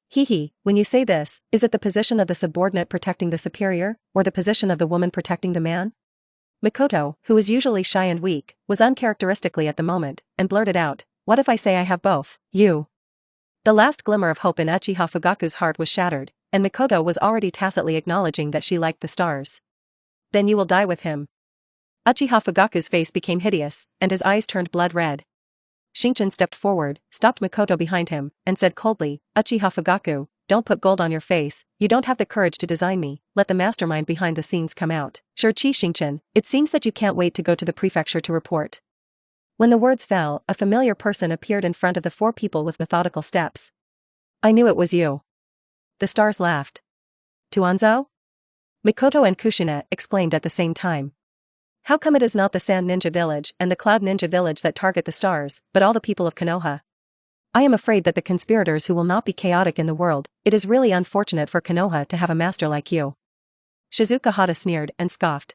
When you say this, is it the position of the subordinate protecting the superior, or the position of the woman protecting the man? Mikoto, who was usually shy and weak, was uncharacteristically at the moment, and blurted out, what if I say I have both? You. The last glimmer of hope in Uchiha Fugaku's heart was shattered, and Mikoto was already tacitly acknowledging that she liked the stars. Then you will die with him. Uchiha Fugaku's face became hideous, and his eyes turned blood red. Xingchen stepped forward, stopped Mikoto behind him, and said coldly, Uchiha Fugaku, don't put gold on your face, you don't have the courage to design me, let the mastermind behind the scenes come out. Sure Xingchen, it seems that you can't wait to go to the prefecture to report. When the words fell, a familiar person appeared in front of the four people with methodical steps. I knew it was you. The stars laughed. Tuanzo? Mikoto and Kushina exclaimed at the same time. How come it is not the Sand Ninja Village and the Cloud Ninja Village that target the stars, but all the people of Konoha? I am afraid that the conspirators who will not be chaotic in the world, it is really unfortunate for Konoha to have a master like you. Shizuka Hata sneered and scoffed.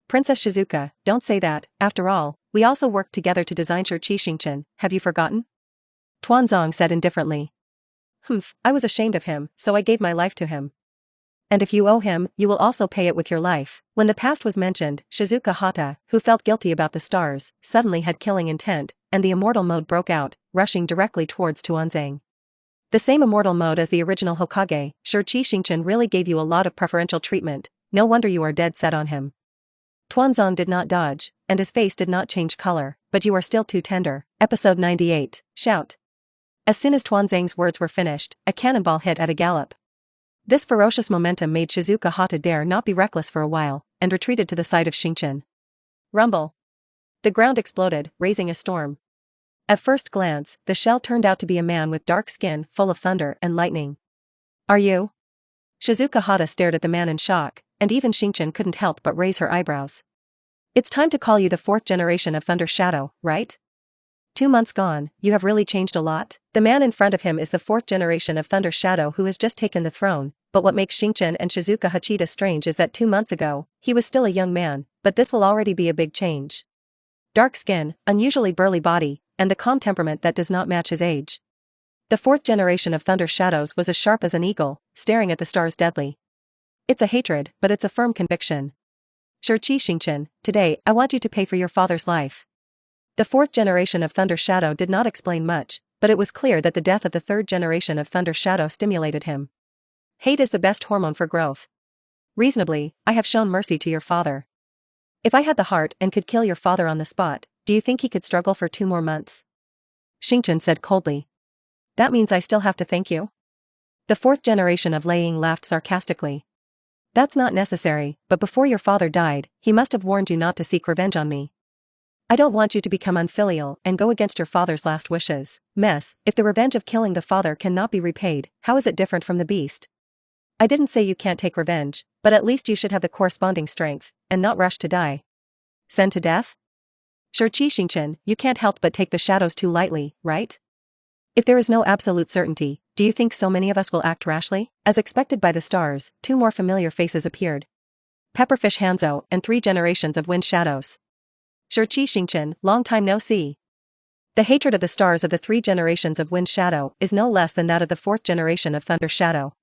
Princess Shizuka, don't say that, after all, we also worked together to design Xingchen, have you forgotten? Tuanzong said indifferently. I was ashamed of him, so I gave my life to him. And if you owe him, you will also pay it with your life. When the past was mentioned, Shizuka Hata, who felt guilty about the stars, suddenly had killing intent, and the immortal mode broke out, rushing directly towards Tuanzang. The same immortal mode as the original Hokage, sure Xingchen really gave you a lot of preferential treatment, no wonder you are dead set on him. Tuanzang did not dodge, and his face did not change color, but you are still too tender. Episode 98, Shout. As soon as Tuanzang's words were finished, a cannonball hit at a gallop. This ferocious momentum made Shizuka Hata dare not be reckless for a while, and retreated to the side of Xingchen. Rumble. The ground exploded, raising a storm. At first glance, the shell turned out to be a man with dark skin, full of thunder and lightning. Are you? Shizuka Hata stared at the man in shock, and even Xingchen couldn't help but raise her eyebrows. It's time to call you the fourth generation of Thunder Shadow, right? 2 months gone, you have really changed a lot. The man in front of him is the fourth generation of Thunder Shadow who has just taken the throne, but what makes Xingchen and Shizuka Hachita strange is that 2 months ago, he was still a young man, but this will already be a big change. Dark skin, unusually burly body, and the calm temperament that does not match his age. The fourth generation of Thunder Shadows was as sharp as an eagle, staring at the stars deadly. It's a hatred, but it's a firm conviction. Sure Xingchen, today, I want you to pay for your father's life. The fourth generation of Thunder Shadow did not explain much, but it was clear that the death of the third generation of Thunder Shadow stimulated him. Hate is the best hormone for growth. Reasonably, I have shown mercy to your father. If I had the heart and could kill your father on the spot, do you think he could struggle for 2 more months? Xingchen said coldly. That means I still have to thank you? The fourth generation of Lei Ying laughed sarcastically. That's not necessary, but before your father died, he must have warned you not to seek revenge on me. I don't want you to become unfilial and go against your father's last wishes. If the revenge of killing the father cannot be repaid, how is it different from the beast? I didn't say you can't take revenge, but at least you should have the corresponding strength, and not rush to die. Send to death? Sure Xingchen, you can't help but take the shadows too lightly, right? If there is no absolute certainty, do you think so many of us will act rashly? As expected by the stars, 2 more familiar faces appeared. Pepperfish Hanzo and 3 generations of Wind Shadows. Sure Xingchen, long time no see. The hatred of the stars of the 3 generations of Wind Shadow is no less than that of the 4th generation of Thunder Shadow.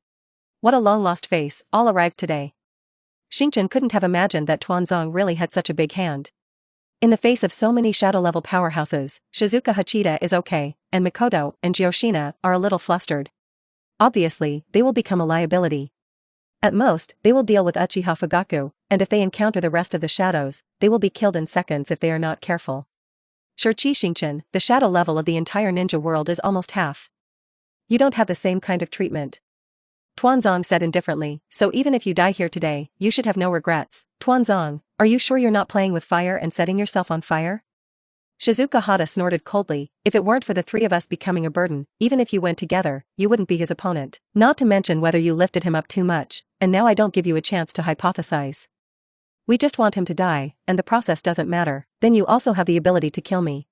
What a long-lost face, all arrived today. Xingchen couldn't have imagined that Tuanzong really had such a big hand. In the face of so many shadow-level powerhouses, Shizuka Hachita is okay, and Mikoto and Gyoshina are a little flustered. Obviously, they will become a liability. At most, they will deal with Uchiha Fugaku, and if they encounter the rest of the shadows, they will be killed in seconds if they are not careful. Sure Xingchen, the shadow level of the entire ninja world is almost half. You don't have the same kind of treatment. Tuanzong said indifferently, so even if you die here today, you should have no regrets. Tuanzong, are you sure you're not playing with fire and setting yourself on fire? Shizuka Hata snorted coldly, if it weren't for the 3 of us becoming a burden, even if you went together, you wouldn't be his opponent. Not to mention whether you lifted him up too much, and now I don't give you a chance to hypothesize. We just want him to die, and the process doesn't matter. Then you also have the ability to kill me.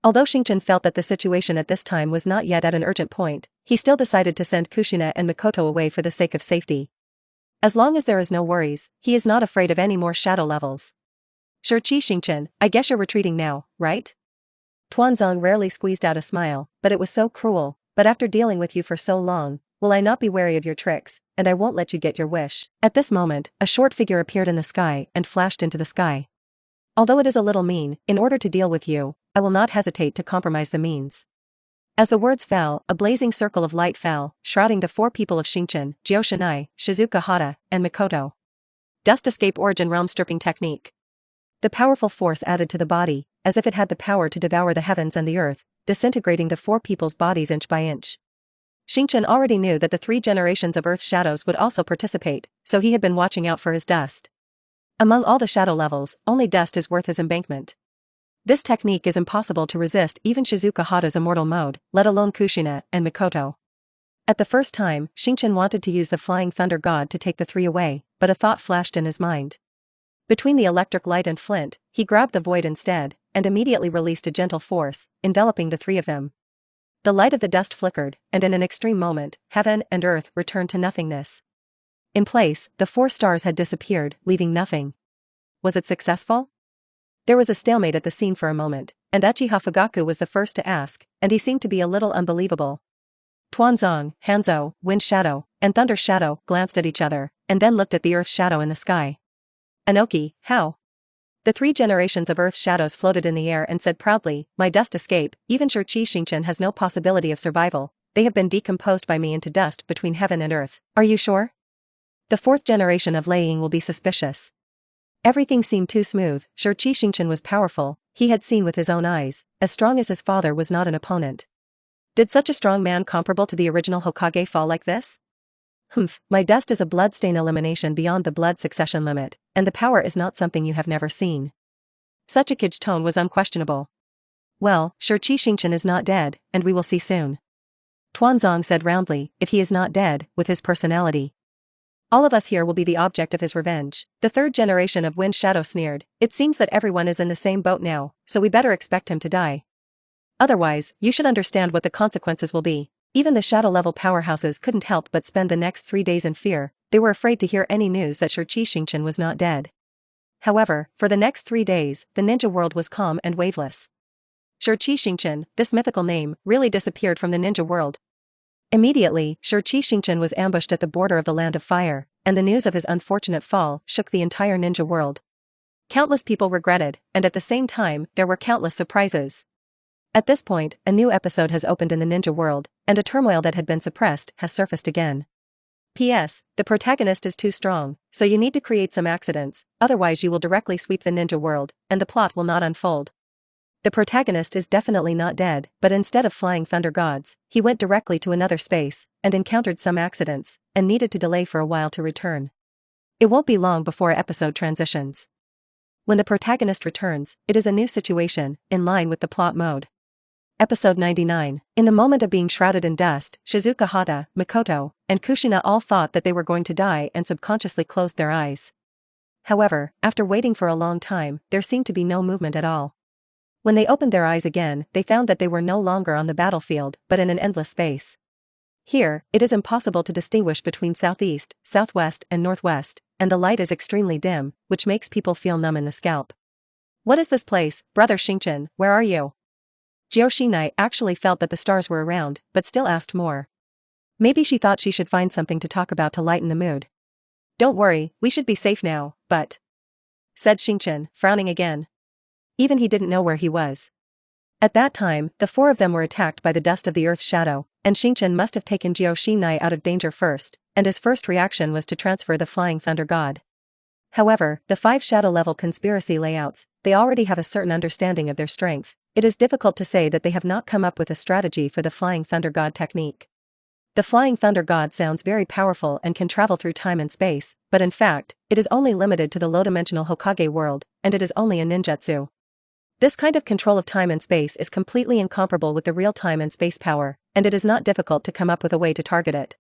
Although Xingchen felt that the situation at this time was not yet at an urgent point, he still decided to send Kushina and Mikoto away for the sake of safety. As long as there is no worries, he is not afraid of any more shadow levels. Sure, Xingchen, I guess you're retreating now, right? Tuanzong rarely squeezed out a smile, but it was so cruel. But after dealing with you for so long, will I not be wary of your tricks, and I won't let you get your wish. At this moment, a short figure appeared in the sky and flashed into the sky. Although it is a little mean, in order to deal with you, I will not hesitate to compromise the means. As the words fell, a blazing circle of light fell, shrouding the 4 people of Xingchen, Jioshinai, Shizuka Hata, and Mikoto. Dust escape origin realm stripping technique. The powerful force added to the body, as if it had the power to devour the heavens and the earth, disintegrating the 4 people's bodies inch by inch. Xingchen already knew that the 3 generations of Earth's shadows would also participate, so he had been watching out for his dust. Among all the shadow levels, only dust is worth his embankment. This technique is impossible to resist even Shizuka Hata's immortal mode, let alone Kushina and Mikoto. At the first time, Xingchen wanted to use the flying thunder god to take the 3 away, but a thought flashed in his mind. Between the electric light and flint, he grabbed the void instead, and immediately released a gentle force, enveloping the 3 of them. The light of the dust flickered, and in an extreme moment, heaven and earth returned to nothingness. In place, the 4 stars had disappeared, leaving nothing. Was it successful? There was a stalemate at the scene for a moment, and Uchiha Fugaku was the first to ask, and he seemed to be a little unbelievable. Tuanzong, Hanzo, Wind Shadow, and Thunder Shadow glanced at each other, and then looked at the Earth Shadow in the sky. Anoki, how? The 3 generations of Earth shadows floated in the air and said proudly, my dust escape, even sure Xingchen has no possibility of survival, they have been decomposed by me into dust between heaven and earth. Are you sure? The 4th generation of Lei Ying will be suspicious. Everything seemed too smooth, sure Xingchen was powerful, he had seen with his own eyes, as strong as his father was not an opponent. Did such a strong man comparable to the original Hokage fall like this? Humph, my dust is a bloodstain elimination beyond the blood succession limit, and the power is not something you have never seen. Such a kid's tone was unquestionable. Well, sure Xingchen is not dead, and we will see soon. Tuanzong said roundly, if he is not dead, with his personality. All of us here will be the object of his revenge. The 3rd generation of Wind Shadow sneered, it seems that everyone is in the same boat now, so we better expect him to die. Otherwise, you should understand what the consequences will be. Even the shadow-level powerhouses couldn't help but spend the next 3 days in fear, they were afraid to hear any news that sure Xingchen was not dead. However, for the next 3 days, the ninja world was calm and waveless. Sure Xingchen, this mythical name, really disappeared from the ninja world. Immediately, sure Xingchen was ambushed at the border of the Land of Fire, and the news of his unfortunate fall shook the entire ninja world. Countless people regretted, and at the same time, there were countless surprises. At this point, a new episode has opened in the ninja world, and a turmoil that had been suppressed has surfaced again. P.S. The protagonist is too strong, so you need to create some accidents, otherwise you will directly sweep the ninja world, and the plot will not unfold. The protagonist is definitely not dead, but instead of flying thunder gods, he went directly to another space, and encountered some accidents, and needed to delay for a while to return. It won't be long before episode transitions. When the protagonist returns, it is a new situation, in line with the plot mode. Episode 99. In the moment of being shrouded in dust, Shizuka Hata, Mikoto, and Kushina all thought that they were going to die and subconsciously closed their eyes. However, after waiting for a long time, there seemed to be no movement at all. When they opened their eyes again, they found that they were no longer on the battlefield, but in an endless space. Here, it is impossible to distinguish between southeast, southwest, and northwest, and the light is extremely dim, which makes people feel numb in the scalp. What is this place, brother Xingchen, where are you? Jioshinai actually felt that the stars were around, but still asked more. Maybe she thought she should find something to talk about to lighten the mood. Don't worry, we should be safe now, but... said Xingchen, frowning again. Even he didn't know where he was. At that time, the 4 of them were attacked by the dust of the Earth's shadow, and Xingchen must have taken Jioshinai out of danger first, and his first reaction was to transfer the Flying Thunder God. However, the 5 shadow-level conspiracy layouts, they already have a certain understanding of their strength. It is difficult to say that they have not come up with a strategy for the Flying Thunder God technique. The Flying Thunder God sounds very powerful and can travel through time and space, but in fact, it is only limited to the low-dimensional Hokage world, and it is only a ninjutsu. This kind of control of time and space is completely incomparable with the real time and space power, and it is not difficult to come up with a way to target it.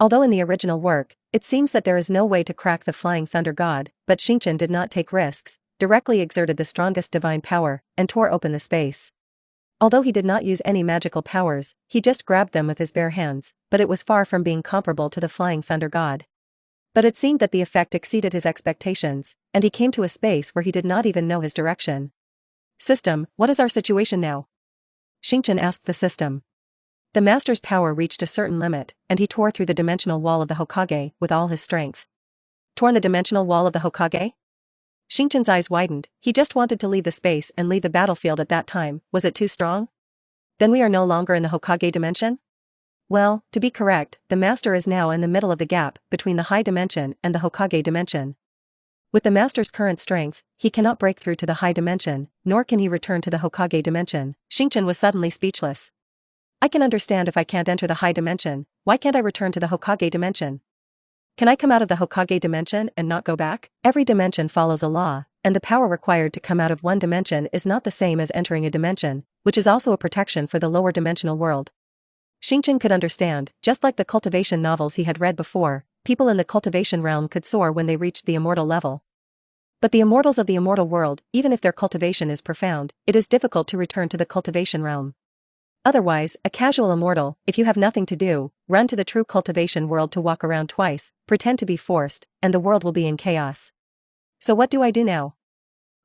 Although in the original work, it seems that there is no way to crack the flying thunder god, but Xingchen did not take risks, directly exerted the strongest divine power, and tore open the space. Although he did not use any magical powers, he just grabbed them with his bare hands, but it was far from being comparable to the flying thunder god. But it seemed that the effect exceeded his expectations, and he came to a space where he did not even know his direction. System, what is our situation now? Xingchen asked the system. The master's power reached a certain limit, and he tore through the dimensional wall of the Hokage with all his strength. Torn the dimensional wall of the Hokage? Xingchen's eyes widened. He just wanted to leave the space and leave the battlefield at that time. Was it too strong? Then we are no longer in the Hokage dimension? Well, to be correct, the master is now in the middle of the gap between the high dimension and the Hokage dimension. With the master's current strength, he cannot break through to the high dimension, nor can he return to the Hokage dimension. Xingchen was suddenly speechless. I can understand if I can't enter the high dimension, why can't I return to the Hokage dimension? Can I come out of the Hokage dimension and not go back? Every dimension follows a law, and the power required to come out of one dimension is not the same as entering a dimension, which is also a protection for the lower dimensional world. Xingchen could understand, just like the cultivation novels he had read before, people in the cultivation realm could soar when they reached the immortal level. But the immortals of the immortal world, even if their cultivation is profound, it is difficult to return to the cultivation realm. Otherwise, a casual immortal, if you have nothing to do, run to the true cultivation world to walk around twice, pretend to be forced, and the world will be in chaos. So what do I do now?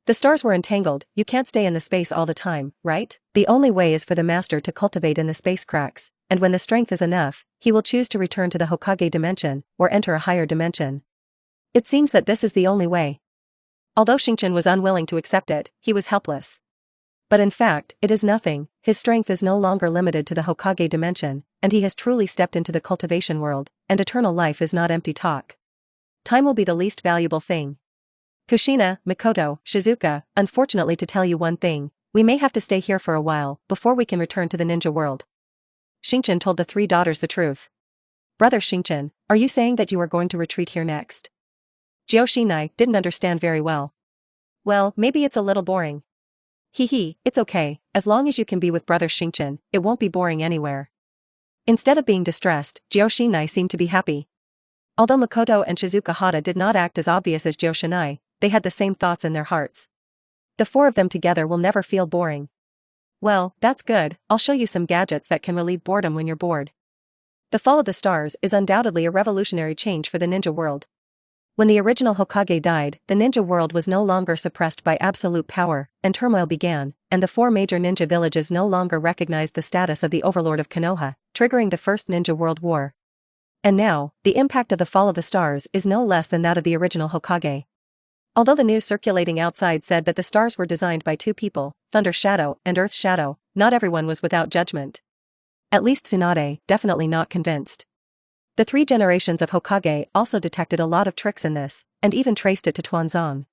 The stars were entangled, you can't stay in the space all the time, right? The only way is for the master to cultivate in the space cracks, and when the strength is enough, he will choose to return to the Hokage dimension, or enter a higher dimension. It seems that this is the only way. Although Xingchen was unwilling to accept it, he was helpless. But in fact, it is nothing, his strength is no longer limited to the Hokage dimension, and he has truly stepped into the cultivation world, and eternal life is not empty talk. Time will be the least valuable thing. Kushina, Mikoto, Shizuka, unfortunately to tell you one thing, we may have to stay here for a while, before we can return to the ninja world. Xingchen told the three daughters the truth. Brother Xingchen, are you saying that you are going to retreat here next? Jioshinai didn't understand very well. Well, maybe it's a little boring. It's okay, as long as you can be with brother Xingchen, it won't be boring anywhere. Instead of being distressed, Jioshinai seemed to be happy. Although Mikoto and Shizuka Hata did not act as obvious as Jioshinai, they had the same thoughts in their hearts. The four of them together will never feel boring. Well, that's good, I'll show you some gadgets that can relieve boredom when you're bored. The fall of the stars is undoubtedly a revolutionary change for the ninja world. When the original Hokage died, the ninja world was no longer suppressed by absolute power, and turmoil began, and the four major ninja villages no longer recognized the status of the overlord of Konoha, triggering the First Ninja World War. And now, the impact of the fall of the stars is no less than that of the original Hokage. Although the news circulating outside said that the stars were designed by two people, Thunder Shadow and Earth Shadow, not everyone was without judgment. At least Tsunade, definitely not convinced. The three generations of Hokage also detected a lot of tricks in this, and even traced it to Tuanzong.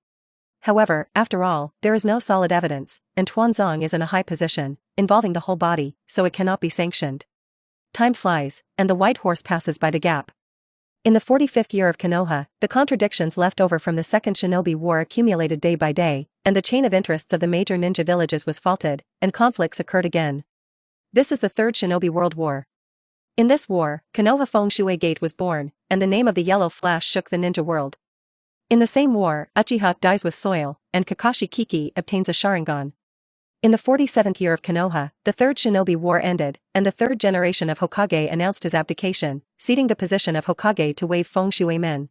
However, after all, there is no solid evidence, and Tuanzong is in a high position, involving the whole body, so it cannot be sanctioned. Time flies, and the white horse passes by the gap. In the 45th year of Konoha, the contradictions left over from the Second Shinobi War accumulated day by day, and the chain of interests of the major ninja villages was faulted, and conflicts occurred again. This is the Third Shinobi World War. In this war, Konoha Fengshui Gate was born, and the name of the Yellow Flash shook the ninja world. In the same war, Uchiha dies with soil, and Kakashi Kiki obtains a Sharingan. In the 47th year of Konoha, the Third Shinobi War ended, and the third generation of Hokage announced his abdication, ceding the position of Hokage to Wave Fengshui Men.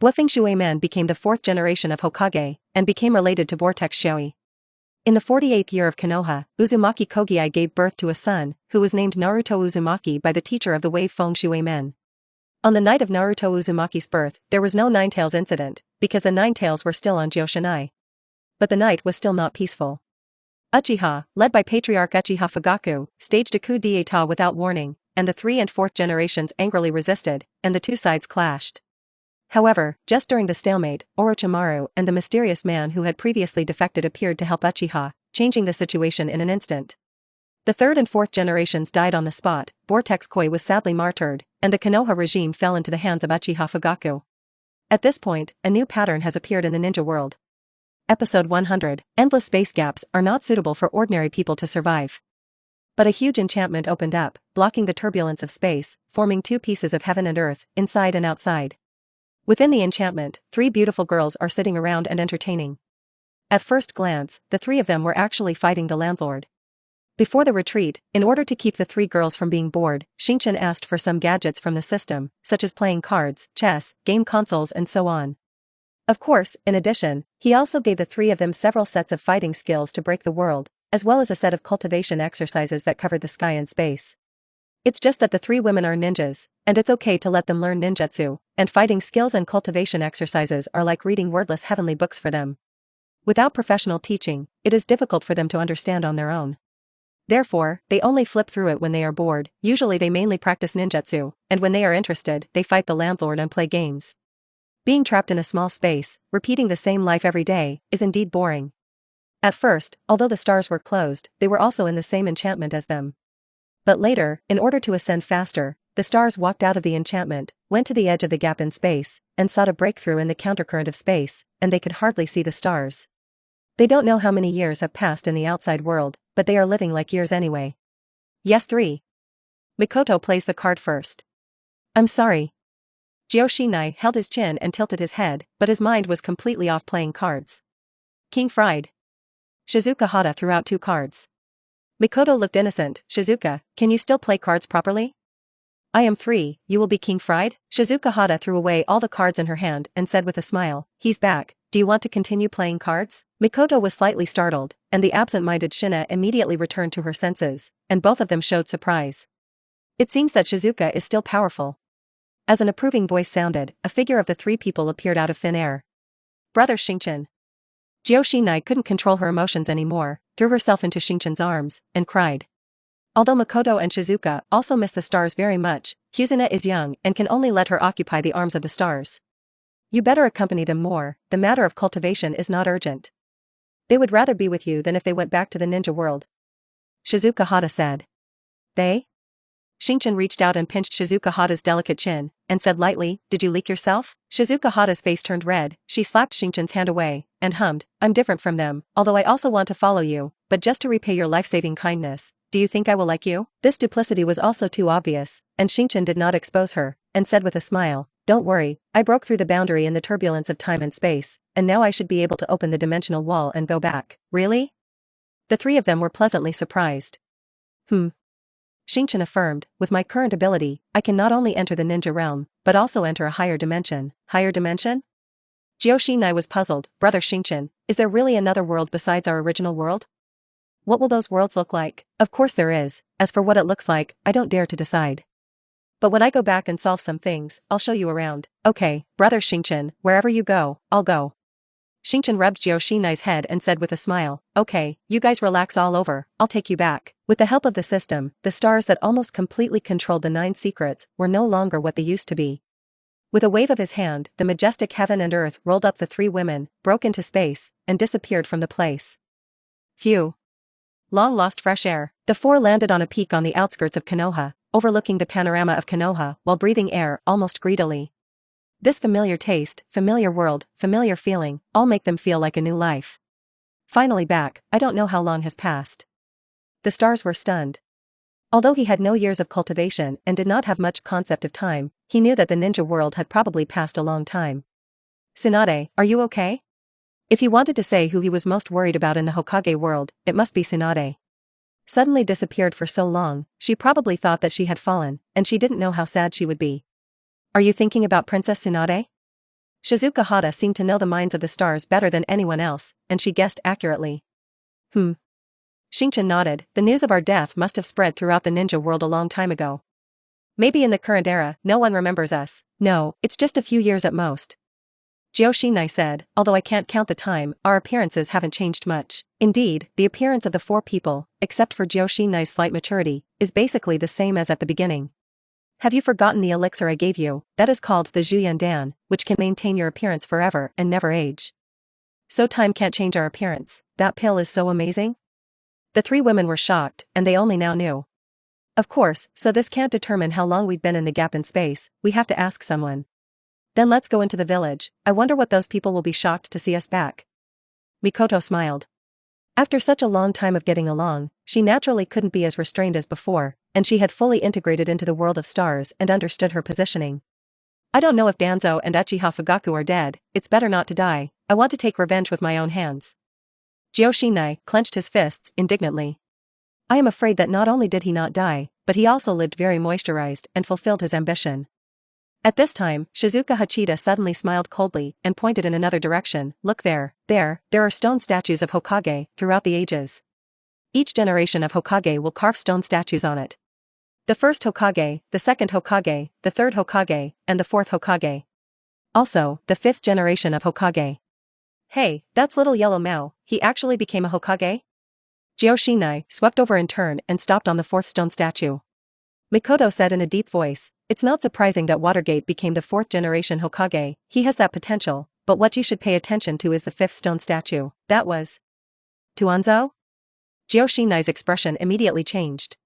Fengshui Men became the fourth generation of Hokage, and became related to Vortex Shoei. In the 48th year of Konoha, Uzumaki Kogiai gave birth to a son, who was named Naruto Uzumaki by the teacher of the Wave Fengshui Men. On the night of Naruto Uzumaki's birth, there was no Ninetales incident, because the Ninetales were still on Jioshinai. But the night was still not peaceful. Uchiha, led by Patriarch Uchiha Fugaku, staged a coup d'état without warning, and the 3rd and 4th generations angrily resisted, and the two sides clashed. However, just during the stalemate, Orochimaru and the mysterious man who had previously defected appeared to help Uchiha, changing the situation in an instant. The 3rd and 4th generations died on the spot, Vortex Koi was sadly martyred, and the Konoha regime fell into the hands of Uchiha Fugaku. At this point, a new pattern has appeared in the ninja world. Episode 100, Endless space gaps are not suitable for ordinary people to survive. But a huge enchantment opened up, blocking the turbulence of space, forming two pieces of heaven and earth, inside and outside. Within the enchantment, three beautiful girls are sitting around and entertaining. At first glance, the three of them were actually fighting the landlord. Before the retreat, in order to keep the three girls from being bored, Xingchen asked for some gadgets from the system, such as playing cards, chess, game consoles and so on. Of course, in addition, he also gave the three of them several sets of fighting skills to break the world, as well as a set of cultivation exercises that covered the sky and space. It's just that the three women are ninjas, and it's okay to let them learn ninjutsu, and fighting skills and cultivation exercises are like reading wordless heavenly books for them. Without professional teaching, it is difficult for them to understand on their own. Therefore, they only flip through it when they are bored. Usually they mainly practice ninjutsu, and when they are interested, they fight the landlord and play games. Being trapped in a small space, repeating the same life every day, is indeed boring. At first, although the stars were closed, they were also in the same enchantment as them. But later, in order to ascend faster, the stars walked out of the enchantment, went to the edge of the gap in space, and sought a breakthrough in the countercurrent of space, and they could hardly see the stars. They don't know how many years have passed in the outside world, but they are living like years anyway. Yes 3. Mikoto plays the card first. I'm sorry. Joshinai held his chin and tilted his head, but his mind was completely off playing cards. King fried. Shizuka Hata threw out 2 cards. Mikoto looked innocent. Shizuka, can you still play cards properly? I am 3, you will be king fried? Shizuka Hata threw away all the cards in her hand and said with a smile, he's back, do you want to continue playing cards? Mikoto was slightly startled, and the absent-minded Shina immediately returned to her senses, and both of them showed surprise. It seems that Shizuka is still powerful. As an approving voice sounded, a figure of the 3 people appeared out of thin air. Brother Xingchen. Joshinai couldn't control her emotions anymore, threw herself into Xingchen's arms, and cried. Although Mikoto and Shizuka also miss the stars very much, Hyuzuna is young and can only let her occupy the arms of the stars. You better accompany them more, the matter of cultivation is not urgent. They would rather be with you than if they went back to the ninja world. Shizuka Hata said. They? Xingchen reached out and pinched Shizuka Hata's delicate chin, and said lightly, did you leak yourself? Shizuka Hata's face turned red, she slapped Xingchen's hand away, and hummed, I'm different from them, although I also want to follow you, but just to repay your life-saving kindness, do you think I will like you? This duplicity was also too obvious, and Xingchen did not expose her, and said with a smile, don't worry, I broke through the boundary in the turbulence of time and space, and now I should be able to open the dimensional wall and go back. Really? The 3 of them were pleasantly surprised. Xingchen affirmed, with my current ability, I can not only enter the ninja realm, but also enter a higher dimension. Higher dimension? Joshinai was puzzled, Brother Xingchen, is there really another world besides our original world? What will those worlds look like? Of course there is, as for what it looks like, I don't dare to decide. But when I go back and solve some things, I'll show you around. Okay, Brother Xingchen, wherever you go, I'll go. Xingchen rubbed Joshinai's head and said with a smile, okay, you guys relax all over, I'll take you back. With the help of the system, the stars that almost completely controlled the 9 secrets were no longer what they used to be. With a wave of his hand, the majestic heaven and earth rolled up the 3 women, broke into space, and disappeared from the place. Phew. Long lost fresh air. The 4 landed on a peak on the outskirts of Konoha, overlooking the panorama of Konoha while breathing air almost greedily. This familiar taste, familiar world, familiar feeling, all make them feel like a new life. Finally back, I don't know how long has passed. The stars were stunned. Although he had no years of cultivation and did not have much concept of time, he knew that the ninja world had probably passed a long time. Tsunade, are you okay? If he wanted to say who he was most worried about in the Hokage world, it must be Tsunade. Suddenly disappeared for so long, she probably thought that she had fallen, and she didn't know how sad she would be. Are you thinking about Princess Tsunade? Shizuka Hata seemed to know the minds of the stars better than anyone else, and she guessed accurately. Xingchen nodded, the news of our death must have spread throughout the ninja world a long time ago. Maybe in the current era, no one remembers us. No, it's just a few years at most. Joshinai said, although I can't count the time, our appearances haven't changed much. Indeed, the appearance of the 4 people, except for Joshinai's slight maturity, is basically the same as at the beginning. Have you forgotten the elixir I gave you? That is called the Zhuyandan, which can maintain your appearance forever and never age. So time can't change our appearance. That pill is so amazing? The 3 women were shocked, and they only now knew. Of course, so this can't determine how long we've been in the gap in space, we have to ask someone. Then let's go into the village, I wonder what those people will be shocked to see us back. Mikoto smiled. After such a long time of getting along, she naturally couldn't be as restrained as before, and she had fully integrated into the world of stars and understood her positioning. I don't know if Danzo and Uchiha Fugaku are dead, it's better not to die, I want to take revenge with my own hands. Joshinai clenched his fists indignantly. I am afraid that not only did he not die, but he also lived very moisturized and fulfilled his ambition. At this time, Shizuka Hachida suddenly smiled coldly and pointed in another direction. Look there are stone statues of Hokage throughout the ages. Each generation of Hokage will carve stone statues on it. The first Hokage, the second Hokage, the third Hokage, and the fourth Hokage. Also, the fifth generation of Hokage. Hey, that's little yellow Mao, he actually became a Hokage? Joshinai swept over in turn and stopped on the fourth stone statue. Mikoto said in a deep voice, it's not surprising that Watergate became the fourth generation Hokage, he has that potential, but what you should pay attention to is the fifth stone statue. That was Tuanzo? Joshinai's expression immediately changed.